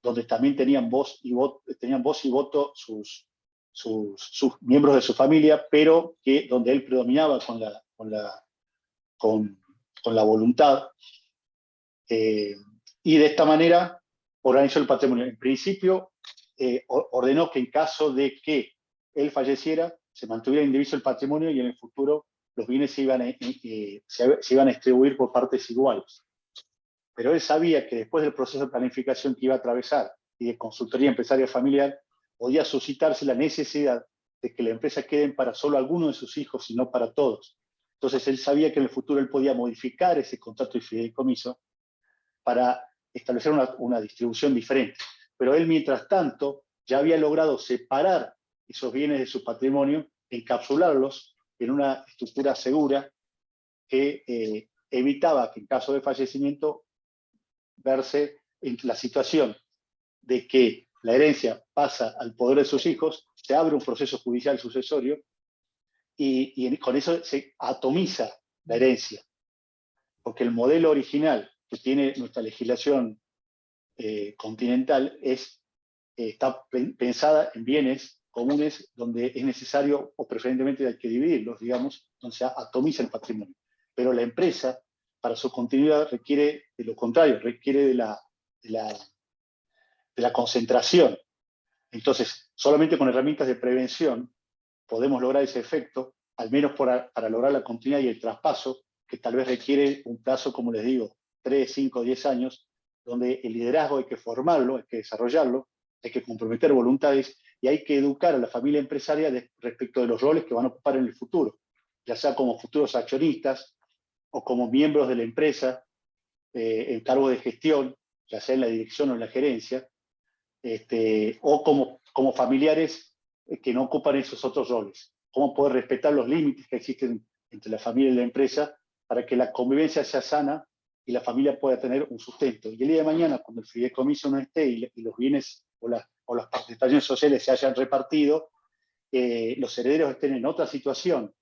B: donde también tenían voz y voto sus miembros de su familia, pero donde él predominaba con la voluntad. Y de esta manera organizó el patrimonio. En principio, ordenó que en caso de que él falleciera, se mantuviera indiviso el patrimonio y en el futuro los bienes se iban a distribuir por partes iguales. Pero él sabía que después del proceso de planificación que iba a atravesar y de consultoría empresaria familiar, podía suscitarse la necesidad de que la empresa quede para solo algunos de sus hijos y no para todos. Entonces él sabía que en el futuro él podía modificar ese contrato de fideicomiso para establecer una distribución diferente. Pero él, mientras tanto, ya había logrado separar esos bienes de su patrimonio, encapsularlos en una estructura segura que evitaba que en caso de fallecimiento verse en la situación de que la herencia pasa al poder de sus hijos, se abre un proceso judicial sucesorio y con eso se atomiza la herencia. Porque el modelo original que tiene nuestra legislación continental está pensada en bienes comunes donde es necesario, o preferentemente hay que dividirlos, digamos, donde se atomiza el patrimonio. Pero la empresa, para su continuidad, requiere de lo contrario, requiere de la concentración. Entonces, solamente con herramientas de prevención podemos lograr ese efecto, al menos para lograr la continuidad y el traspaso, que tal vez requiere un plazo, como les digo, 3, 5, 10 años, donde el liderazgo hay que formarlo, hay que desarrollarlo, hay que comprometer voluntades y hay que educar a la familia empresaria respecto de los roles que van a ocupar en el futuro, ya sea como futuros accionistas o como miembros de la empresa en cargo de gestión, ya sea en la dirección o en la gerencia, o como familiares que no ocupan esos otros roles. Cómo poder respetar los límites que existen entre la familia y la empresa para que la convivencia sea sana y la familia pueda tener un sustento. Y el día de mañana, cuando el fideicomiso no esté y los bienes o las participaciones sociales se hayan repartido, los herederos estén en otra situación,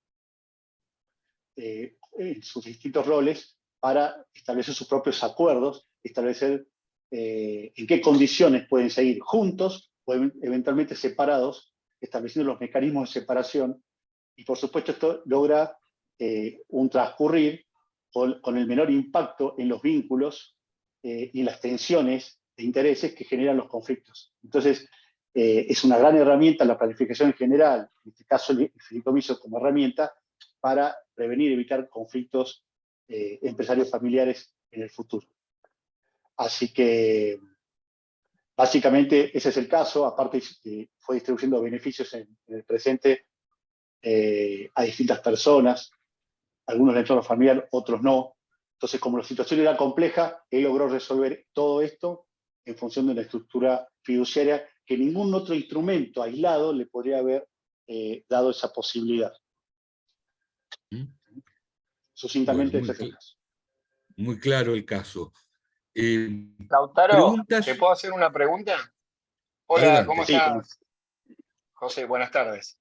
B: en sus distintos roles, para establecer sus propios acuerdos, establecer en qué condiciones pueden seguir juntos o eventualmente separados, estableciendo los mecanismos de separación. Y por supuesto esto logra un transcurrir con el menor impacto en los vínculos y en las tensiones de intereses que generan los conflictos. Entonces, es una gran herramienta la planificación en general, en este caso el fideicomiso como herramienta, para prevenir y evitar conflictos empresarios familiares en el futuro. Así que, básicamente, ese es el caso. Aparte, fue distribuyendo beneficios en el presente a distintas personas, algunos del entorno familiar, otros no. Entonces, como la situación era compleja, él logró resolver todo esto en función de una estructura fiduciaria que ningún otro instrumento aislado le podría haber dado esa posibilidad. Sucintamente,
A: Bueno,
B: ese es el caso.
A: muy claro el caso.
G: Lautaro,
A: ¿preguntas?
G: ¿te puedo hacer una pregunta? Hola,
A: Adelante.
G: ¿cómo
B: Sí,
G: estás? José, buenas tardes.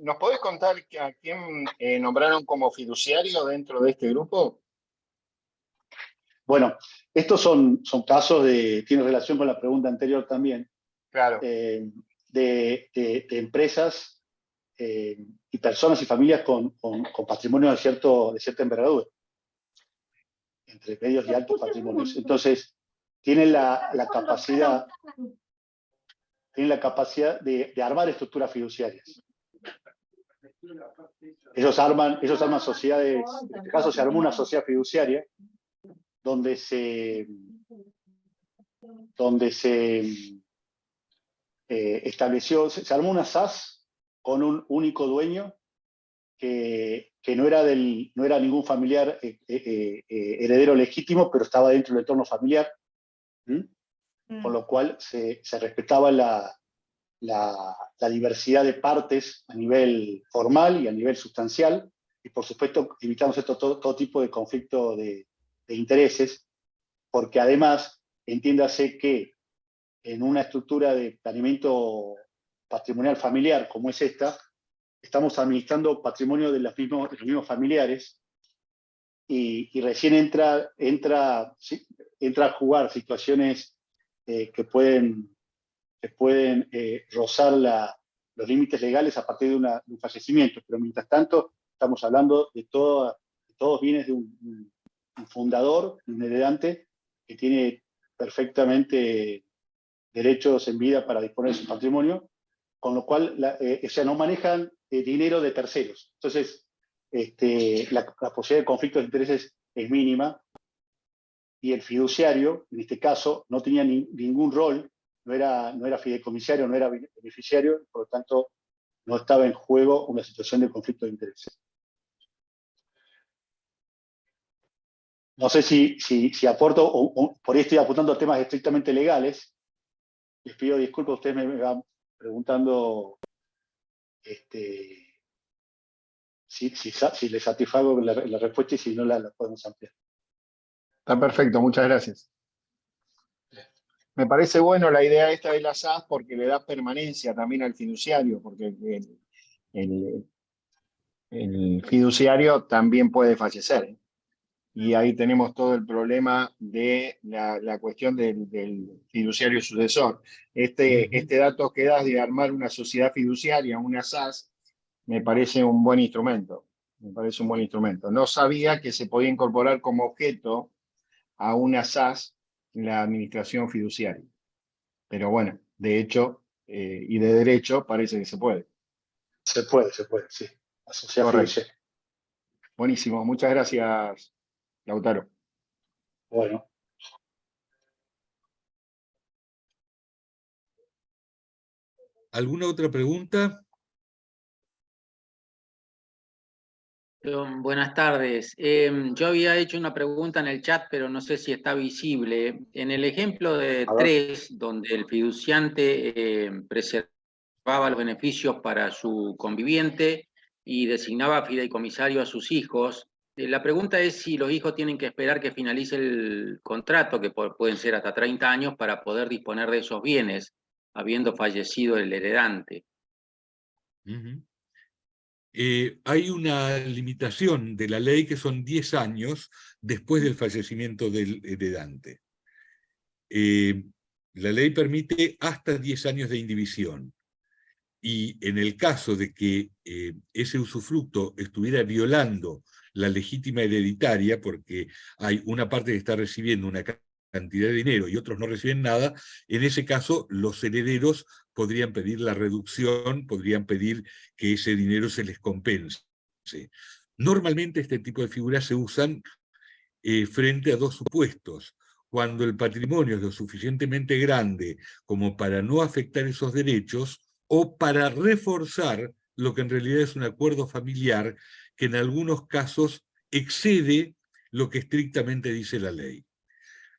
G: ¿Nos podés contar a quién nombraron como fiduciario dentro de este grupo?
B: Bueno, estos son casos tiene relación con la pregunta anterior también,
G: Claro.
B: de empresas y personas y familias con patrimonio de cierta envergadura, entre medios y altos patrimonios. Entonces, tienen la capacidad de armar estructuras fiduciarias. Ellos arman sociedades, en este caso se armó una sociedad fiduciaria, donde se estableció, se armó una SAS con un único dueño que no era ningún familiar heredero legítimo, pero estaba dentro del entorno familiar, con lo cual se respetaba la diversidad de partes a nivel formal y a nivel sustancial, y por supuesto evitamos todo tipo de conflicto de intereses, porque además, entiéndase que en una estructura de planeamiento patrimonial familiar como es esta, estamos administrando patrimonio de los mismos familiares, y recién entra a jugar situaciones que pueden rozar los límites legales a partir de un fallecimiento. Pero mientras tanto, estamos hablando de todos bienes de un fundador, un heredante, que tiene perfectamente derechos en vida para disponer de su patrimonio, con lo cual no manejan dinero de terceros. Entonces, la posibilidad de conflicto de intereses es mínima, y el fiduciario, en este caso, no tenía ningún rol, no era fideicomisario, no era beneficiario, por lo tanto, no estaba en juego una situación de conflicto de intereses. No sé si aporto, o por ahí estoy apuntando a temas estrictamente legales. Les pido disculpas, ustedes me van preguntando si les satisfago la respuesta, y si no la podemos ampliar.
G: Está perfecto, muchas gracias. Me parece bueno la idea esta de la SAS porque le da permanencia también al fiduciario, porque el fiduciario también puede fallecer. Y ahí tenemos todo el problema de la cuestión del fiduciario sucesor. Este dato que das de armar una sociedad fiduciaria, una SAS, me parece un buen instrumento. No sabía que se podía incorporar como objeto a una SAS la administración fiduciaria. Pero bueno, de hecho y de derecho parece que se puede.
B: Se puede, sí. La sociedad fiduciaria.
G: Buenísimo, muchas gracias, Lautaro.
B: Bueno.
A: ¿Alguna otra pregunta?
H: Buenas tardes. Yo había hecho una pregunta en el chat, pero no sé si está visible. En el ejemplo de 3, donde el fiduciante preservaba los beneficios para su conviviente y designaba fideicomisario a sus hijos, la pregunta es si los hijos tienen que esperar que finalice el contrato, que pueden ser hasta 30 años, para poder disponer de esos bienes, habiendo fallecido el heredante.
A: Hay una limitación de la ley que son 10 años después del fallecimiento del heredante. La ley permite hasta 10 años de indivisión. Y en el caso de que ese usufructo estuviera violando la legítima hereditaria, porque hay una parte que está recibiendo una cantidad de dinero y otros no reciben nada, en ese caso los herederos podrían pedir la reducción, podrían pedir que ese dinero se les compense. Normalmente este tipo de figuras se usan frente a dos supuestos: cuando el patrimonio es lo suficientemente grande como para no afectar esos derechos, o para reforzar lo que en realidad es un acuerdo familiar que en algunos casos excede lo que estrictamente dice la ley.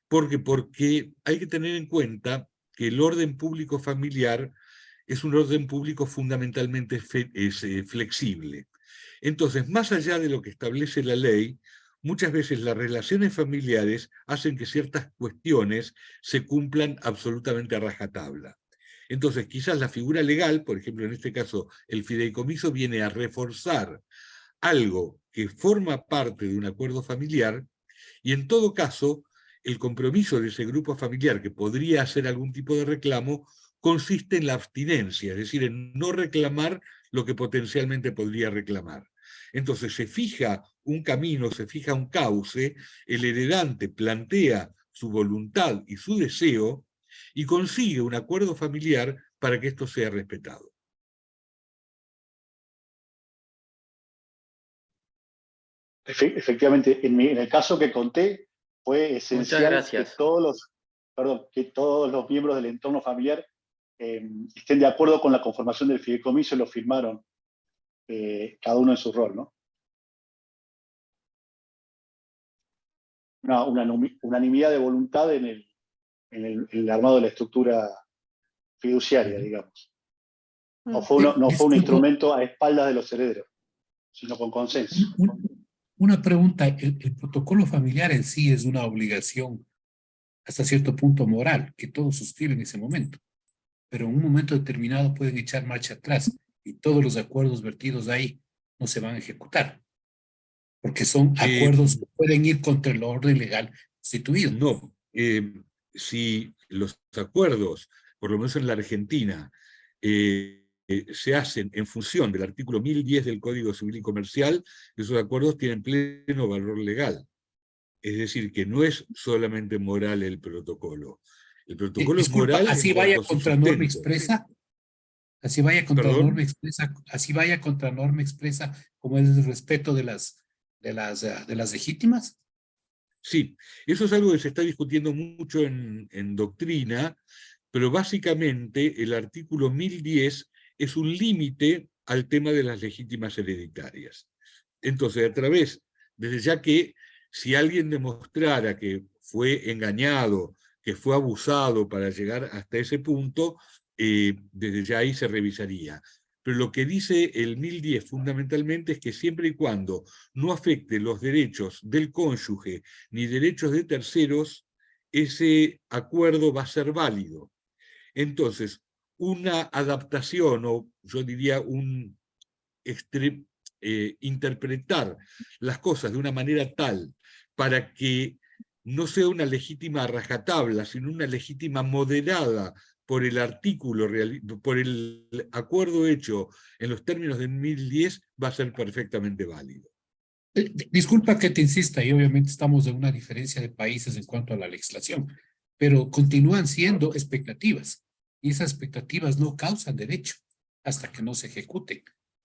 A: ¿Por qué? Porque hay que tener en cuenta que el orden público familiar es un orden público fundamentalmente flexible. Entonces, más allá de lo que establece la ley, muchas veces las relaciones familiares hacen que ciertas cuestiones se cumplan absolutamente a rajatabla. Entonces, quizás la figura legal, por ejemplo, en este caso, el fideicomiso, viene a reforzar algo que forma parte de un acuerdo familiar, y en todo caso, el compromiso de ese grupo familiar que podría hacer algún tipo de reclamo consiste en la abstinencia, es decir, en no reclamar lo que potencialmente podría reclamar. Entonces se fija un camino, se fija un cauce, el heredante plantea su voluntad y su deseo y consigue un acuerdo familiar para que esto sea respetado.
B: Efectivamente, en el caso que conté, fue esencial que todos los miembros del entorno familiar estén de acuerdo con la conformación del fideicomiso y lo firmaron cada uno en su rol, ¿no? Una unanimidad de voluntad en el armado de la estructura fiduciaria, digamos. No fue un instrumento a espaldas de los herederos, sino con consenso.
I: Una pregunta: el protocolo familiar en sí es una obligación hasta cierto punto moral, que todos suscriben en ese momento, pero en un momento determinado pueden echar marcha atrás y todos los acuerdos vertidos ahí no se van a ejecutar. Porque son acuerdos que pueden ir contra el orden legal constituido.
A: No, si los acuerdos, por lo menos en la Argentina, se hacen en función del artículo 1010 del Código Civil y Comercial, esos acuerdos tienen pleno valor legal. Es decir, que no es solamente moral el protocolo. El protocolo es
I: Disculpa,
A: moral.
I: así vaya contra norma expresa. Así vaya contra
A: ¿Perdón?
I: norma expresa, así vaya contra norma expresa, como es el respeto de las legítimas.
A: Sí, eso es algo que se está discutiendo mucho en doctrina, pero básicamente el artículo 1010 es un límite al tema de las legítimas hereditarias. Entonces, desde ya que si alguien demostrara que fue engañado, que fue abusado para llegar hasta ese punto, desde ya ahí se revisaría. Pero lo que dice el 1010 fundamentalmente es que siempre y cuando no afecte los derechos del cónyuge ni derechos de terceros, ese acuerdo va a ser válido. Entonces, una adaptación, o yo diría interpretar las cosas de una manera tal para que no sea una legítima rajatabla, sino una legítima moderada por el artículo, por el acuerdo hecho en los términos del 1010, va a ser perfectamente válido.
I: Disculpa que te insista, y obviamente estamos en una diferencia de países en cuanto a la legislación, pero continúan siendo expectativas, y esas expectativas no causan derecho hasta que no se ejecuten.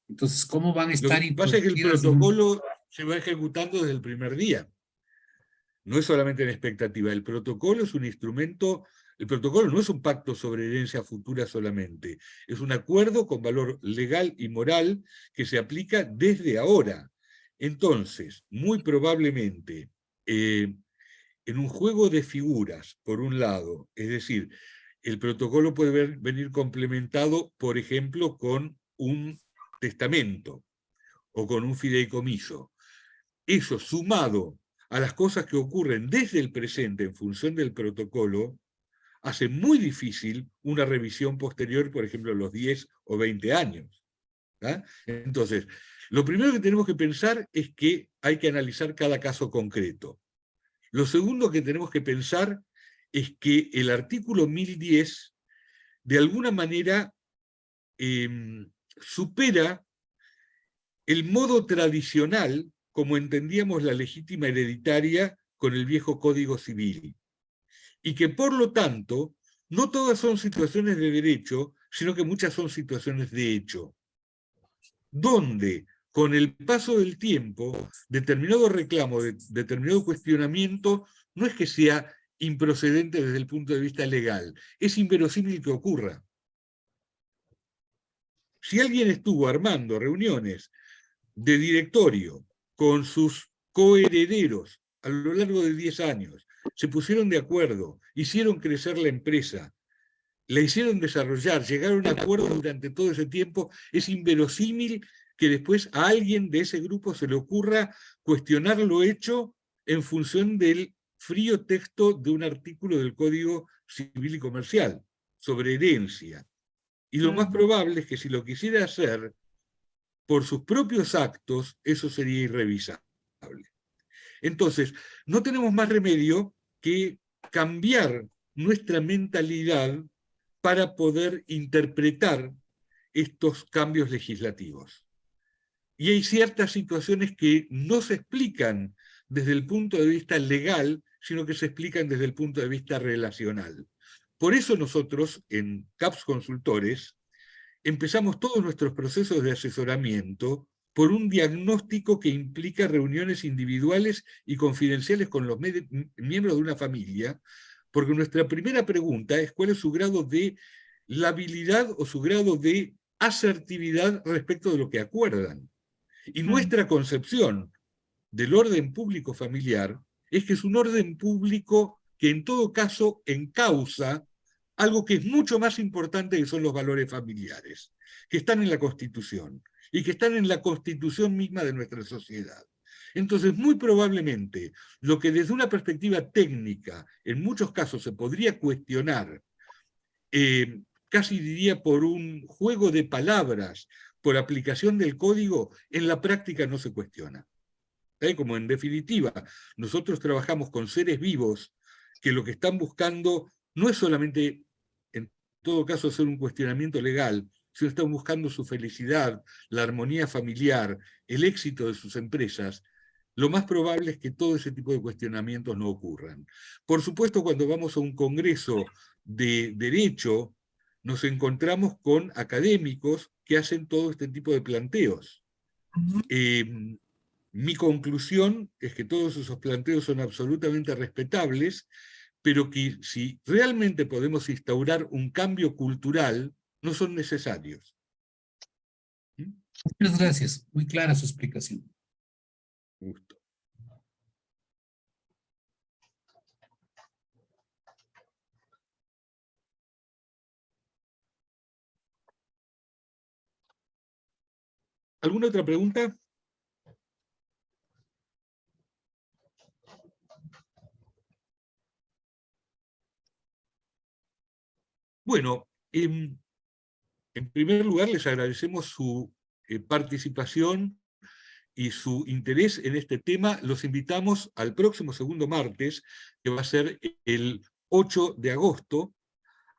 I: Entonces, ¿cómo van a estar
A: Lo que pasa es que el protocolo se va ejecutando desde el primer día. No es solamente en expectativa, el protocolo es un instrumento, el protocolo no es un pacto sobre herencia futura solamente, es un acuerdo con valor legal y moral que se aplica desde ahora. Entonces, muy probablemente, en un juego de figuras, por un lado, es decir, el protocolo puede venir complementado, por ejemplo, con un testamento o con un fideicomiso. Eso sumado a las cosas que ocurren desde el presente en función del protocolo, hace muy difícil una revisión posterior, por ejemplo, a los 10 o 20 años. ¿Ah? Entonces, lo primero que tenemos que pensar es que hay que analizar cada caso concreto. Lo segundo que tenemos que pensar es que el artículo 1010, de alguna manera, supera el modo tradicional como entendíamos la legítima hereditaria con el viejo Código Civil, y que por lo tanto no todas son situaciones de derecho, sino que muchas son situaciones de hecho, donde con el paso del tiempo, determinado reclamo, determinado cuestionamiento, no es que sea improcedente desde el punto de vista legal, es inverosímil que ocurra. Si alguien estuvo armando reuniones de directorio con sus coherederos a lo largo de 10 años, se pusieron de acuerdo, hicieron crecer la empresa, la hicieron desarrollar, llegaron a acuerdos durante todo ese tiempo, es inverosímil que después a alguien de ese grupo se le ocurra cuestionar lo hecho en función del frío texto de un artículo del Código Civil y Comercial sobre herencia. Y lo más probable es que si lo quisiera hacer por sus propios actos, eso sería irrevisable. Entonces, no tenemos más remedio que cambiar nuestra mentalidad para poder interpretar estos cambios legislativos. Y hay ciertas situaciones que no se explican desde el punto de vista legal, sino que se explican desde el punto de vista relacional. Por eso nosotros, en CAPS Consultores, empezamos todos nuestros procesos de asesoramiento por un diagnóstico que implica reuniones individuales y confidenciales con los miembros de una familia, porque nuestra primera pregunta es cuál es su grado de labilidad o su grado de asertividad respecto de lo que acuerdan. Y nuestra concepción del orden público familiar es que es un orden público que en todo caso encausa algo que es mucho más importante, que son los valores familiares, que están en la Constitución, y que están en la Constitución misma de nuestra sociedad. Entonces, muy probablemente, lo que desde una perspectiva técnica, en muchos casos se podría cuestionar, casi diría por un juego de palabras, por aplicación del código, en la práctica no se cuestiona. Como en definitiva, nosotros trabajamos con seres vivos que lo que están buscando no es solamente, en todo caso, hacer un cuestionamiento legal, sino están buscando su felicidad, la armonía familiar, el éxito de sus empresas. Lo más probable es que todo ese tipo de cuestionamientos no ocurran. Por supuesto, cuando vamos a un congreso de derecho, nos encontramos con académicos que hacen todo este tipo de planteos. Mi conclusión es que todos esos planteos son absolutamente respetables, pero que si realmente podemos instaurar un cambio cultural, no son necesarios.
I: Muchas gracias. Muy clara su explicación.
A: Gusto. ¿Alguna otra pregunta? Bueno, en primer lugar les agradecemos su participación y su interés en este tema. Los invitamos al próximo segundo martes, que va a ser el 8 de agosto,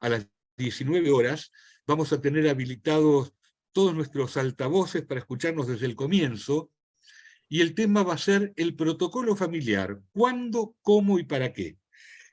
A: a las 19 horas. Vamos a tener habilitados todos nuestros altavoces para escucharnos desde el comienzo, y el tema va a ser el protocolo familiar: cuándo, cómo y para qué.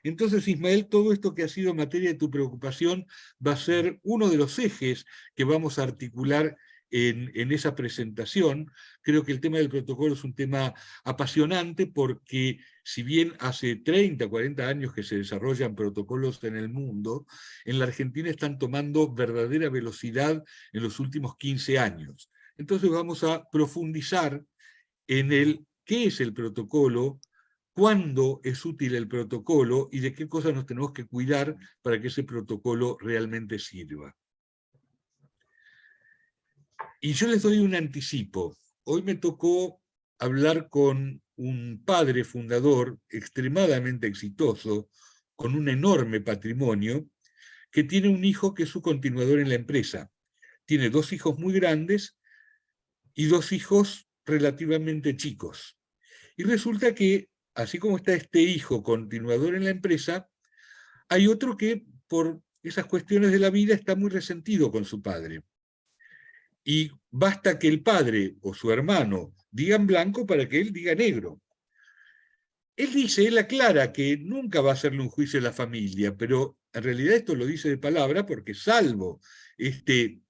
A: Entonces, Ismael, todo esto que ha sido materia de tu preocupación va a ser uno de los ejes que vamos a articular en esa presentación. Creo que el tema del protocolo es un tema apasionante porque, si bien hace 30, 40 años que se desarrollan protocolos en el mundo, en la Argentina están tomando verdadera velocidad en los últimos 15 años. Entonces vamos a profundizar en el qué es el protocolo, cuándo es útil el protocolo y de qué cosas nos tenemos que cuidar para que ese protocolo realmente sirva. Y yo les doy un anticipo. Hoy me tocó hablar con un padre fundador extremadamente exitoso, con un enorme patrimonio, que tiene un hijo que es su continuador en la empresa. Tiene 2 hijos muy grandes y 2 hijos relativamente chicos. Y resulta que, así como está este hijo continuador en la empresa, hay otro que, por esas cuestiones de la vida, está muy resentido con su padre. Y basta que el padre o su hermano digan blanco para que él diga negro. Él aclara que nunca va a hacerle un juicio a la familia, pero en realidad esto lo dice de palabra porque, salvo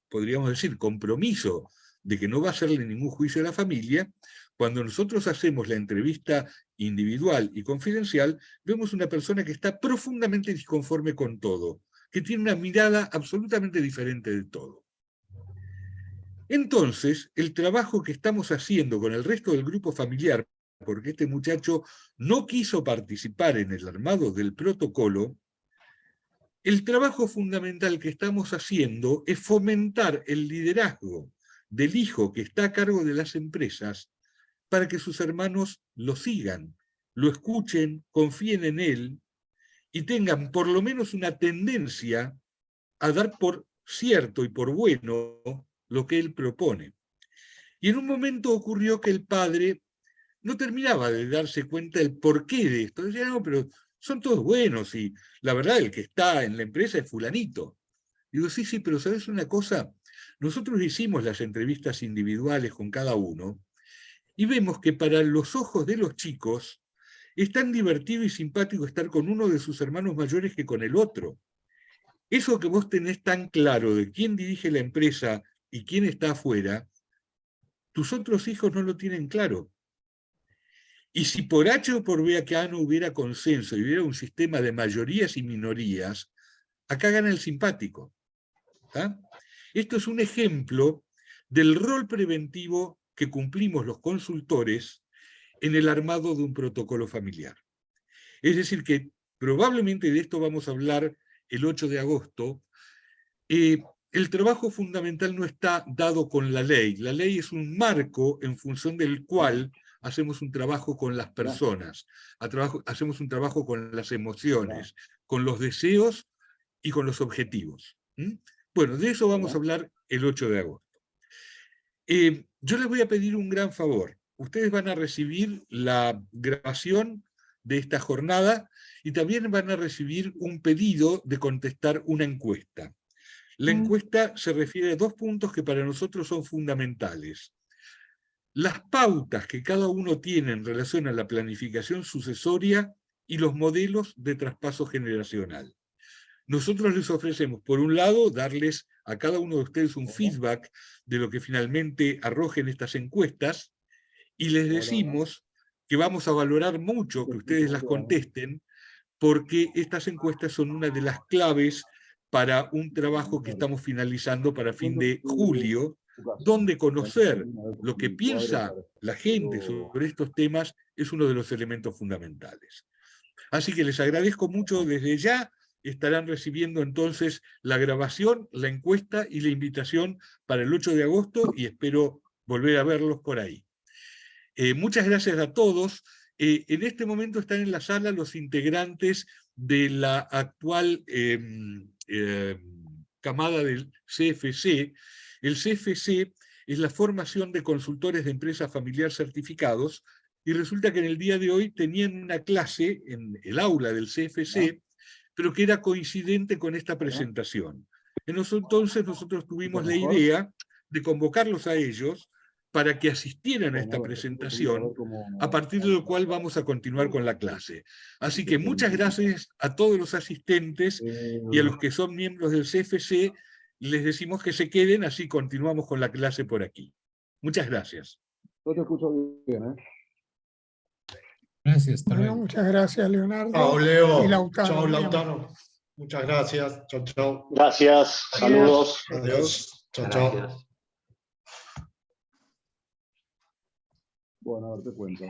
A: podríamos decir, compromiso de que no va a hacerle ningún juicio a la familia, cuando nosotros hacemos la entrevista individual y confidencial, vemos una persona que está profundamente disconforme con todo, que tiene una mirada absolutamente diferente de todo. Entonces, el trabajo que estamos haciendo con el resto del grupo familiar, porque este muchacho no quiso participar en el armado del protocolo, el trabajo fundamental que estamos haciendo es fomentar el liderazgo del hijo que está a cargo de las empresas para que sus hermanos lo sigan, lo escuchen, confíen en él y tengan por lo menos una tendencia a dar por cierto y por bueno lo que él propone. Y en un momento ocurrió que el padre no terminaba de darse cuenta del porqué de esto. Decía, no, pero son todos buenos y la verdad el que está en la empresa es fulanito. Digo, sí, pero ¿sabes una cosa? Nosotros hicimos las entrevistas individuales con cada uno y vemos que para los ojos de los chicos es tan divertido y simpático estar con uno de sus hermanos mayores que con el otro. Eso que vos tenés tan claro de quién dirige la empresa y quién está afuera, tus otros hijos no lo tienen claro. Y si por H o por B acá no hubiera consenso y hubiera un sistema de mayorías y minorías, acá gana el simpático. ¿Ah? Esto es un ejemplo del rol preventivo que cumplimos los consultores en el armado de un protocolo familiar. Es decir, que probablemente de esto vamos a hablar el 8 de agosto. El trabajo fundamental no está dado con la ley. La ley es un marco en función del cual hacemos un trabajo con las personas, hacemos un trabajo con las emociones, con los deseos y con los objetivos. Bueno, de eso vamos a hablar el 8 de agosto. Yo les voy a pedir un gran favor. ustedes van a recibir la grabación de esta jornada y también van a recibir un pedido de contestar una encuesta. La encuesta se refiere a 2 puntos que para nosotros son fundamentales. Las pautas que cada uno tiene en relación a la planificación sucesoria y los modelos de traspaso generacional. Nosotros les ofrecemos, por un lado, darles a cada uno de ustedes un feedback de lo que finalmente arrojen estas encuestas, y les decimos que vamos a valorar mucho que ustedes las contesten, porque estas encuestas son una de las claves para un trabajo que estamos finalizando para fin de julio, donde conocer lo que piensa la gente sobre estos temas es uno de los elementos fundamentales. Así que les agradezco mucho desde ya. Estarán recibiendo entonces la grabación, la encuesta y la invitación para el 8 de agosto y espero volver a verlos por ahí. Muchas gracias a todos. En este momento están en la sala los integrantes de la actual camada del CFC. El CFC es la formación de consultores de empresa familiar certificados, y resulta que en el día de hoy tenían una clase en el aula del CFC, pero que era coincidente con esta presentación. Entonces nosotros tuvimos la idea de convocarlos a ellos para que asistieran a esta presentación, a partir de lo cual vamos a continuar con la clase. Así que muchas gracias a todos los asistentes y a los que son miembros del CFC. Les decimos que se queden, así continuamos con la clase por aquí. Muchas gracias.
J: Yo te escucho bien, ¿eh?
I: Gracias.
E: Bueno, muchas gracias, Leonardo.
J: Chao, Leo.
E: Y Lautaro.
J: Chao, Lautaro. Muchas gracias. Chao, chao.
B: Gracias, saludos.
J: Adiós. Chao, chao.
F: Gracias.
J: Bueno, a ver, te cuento.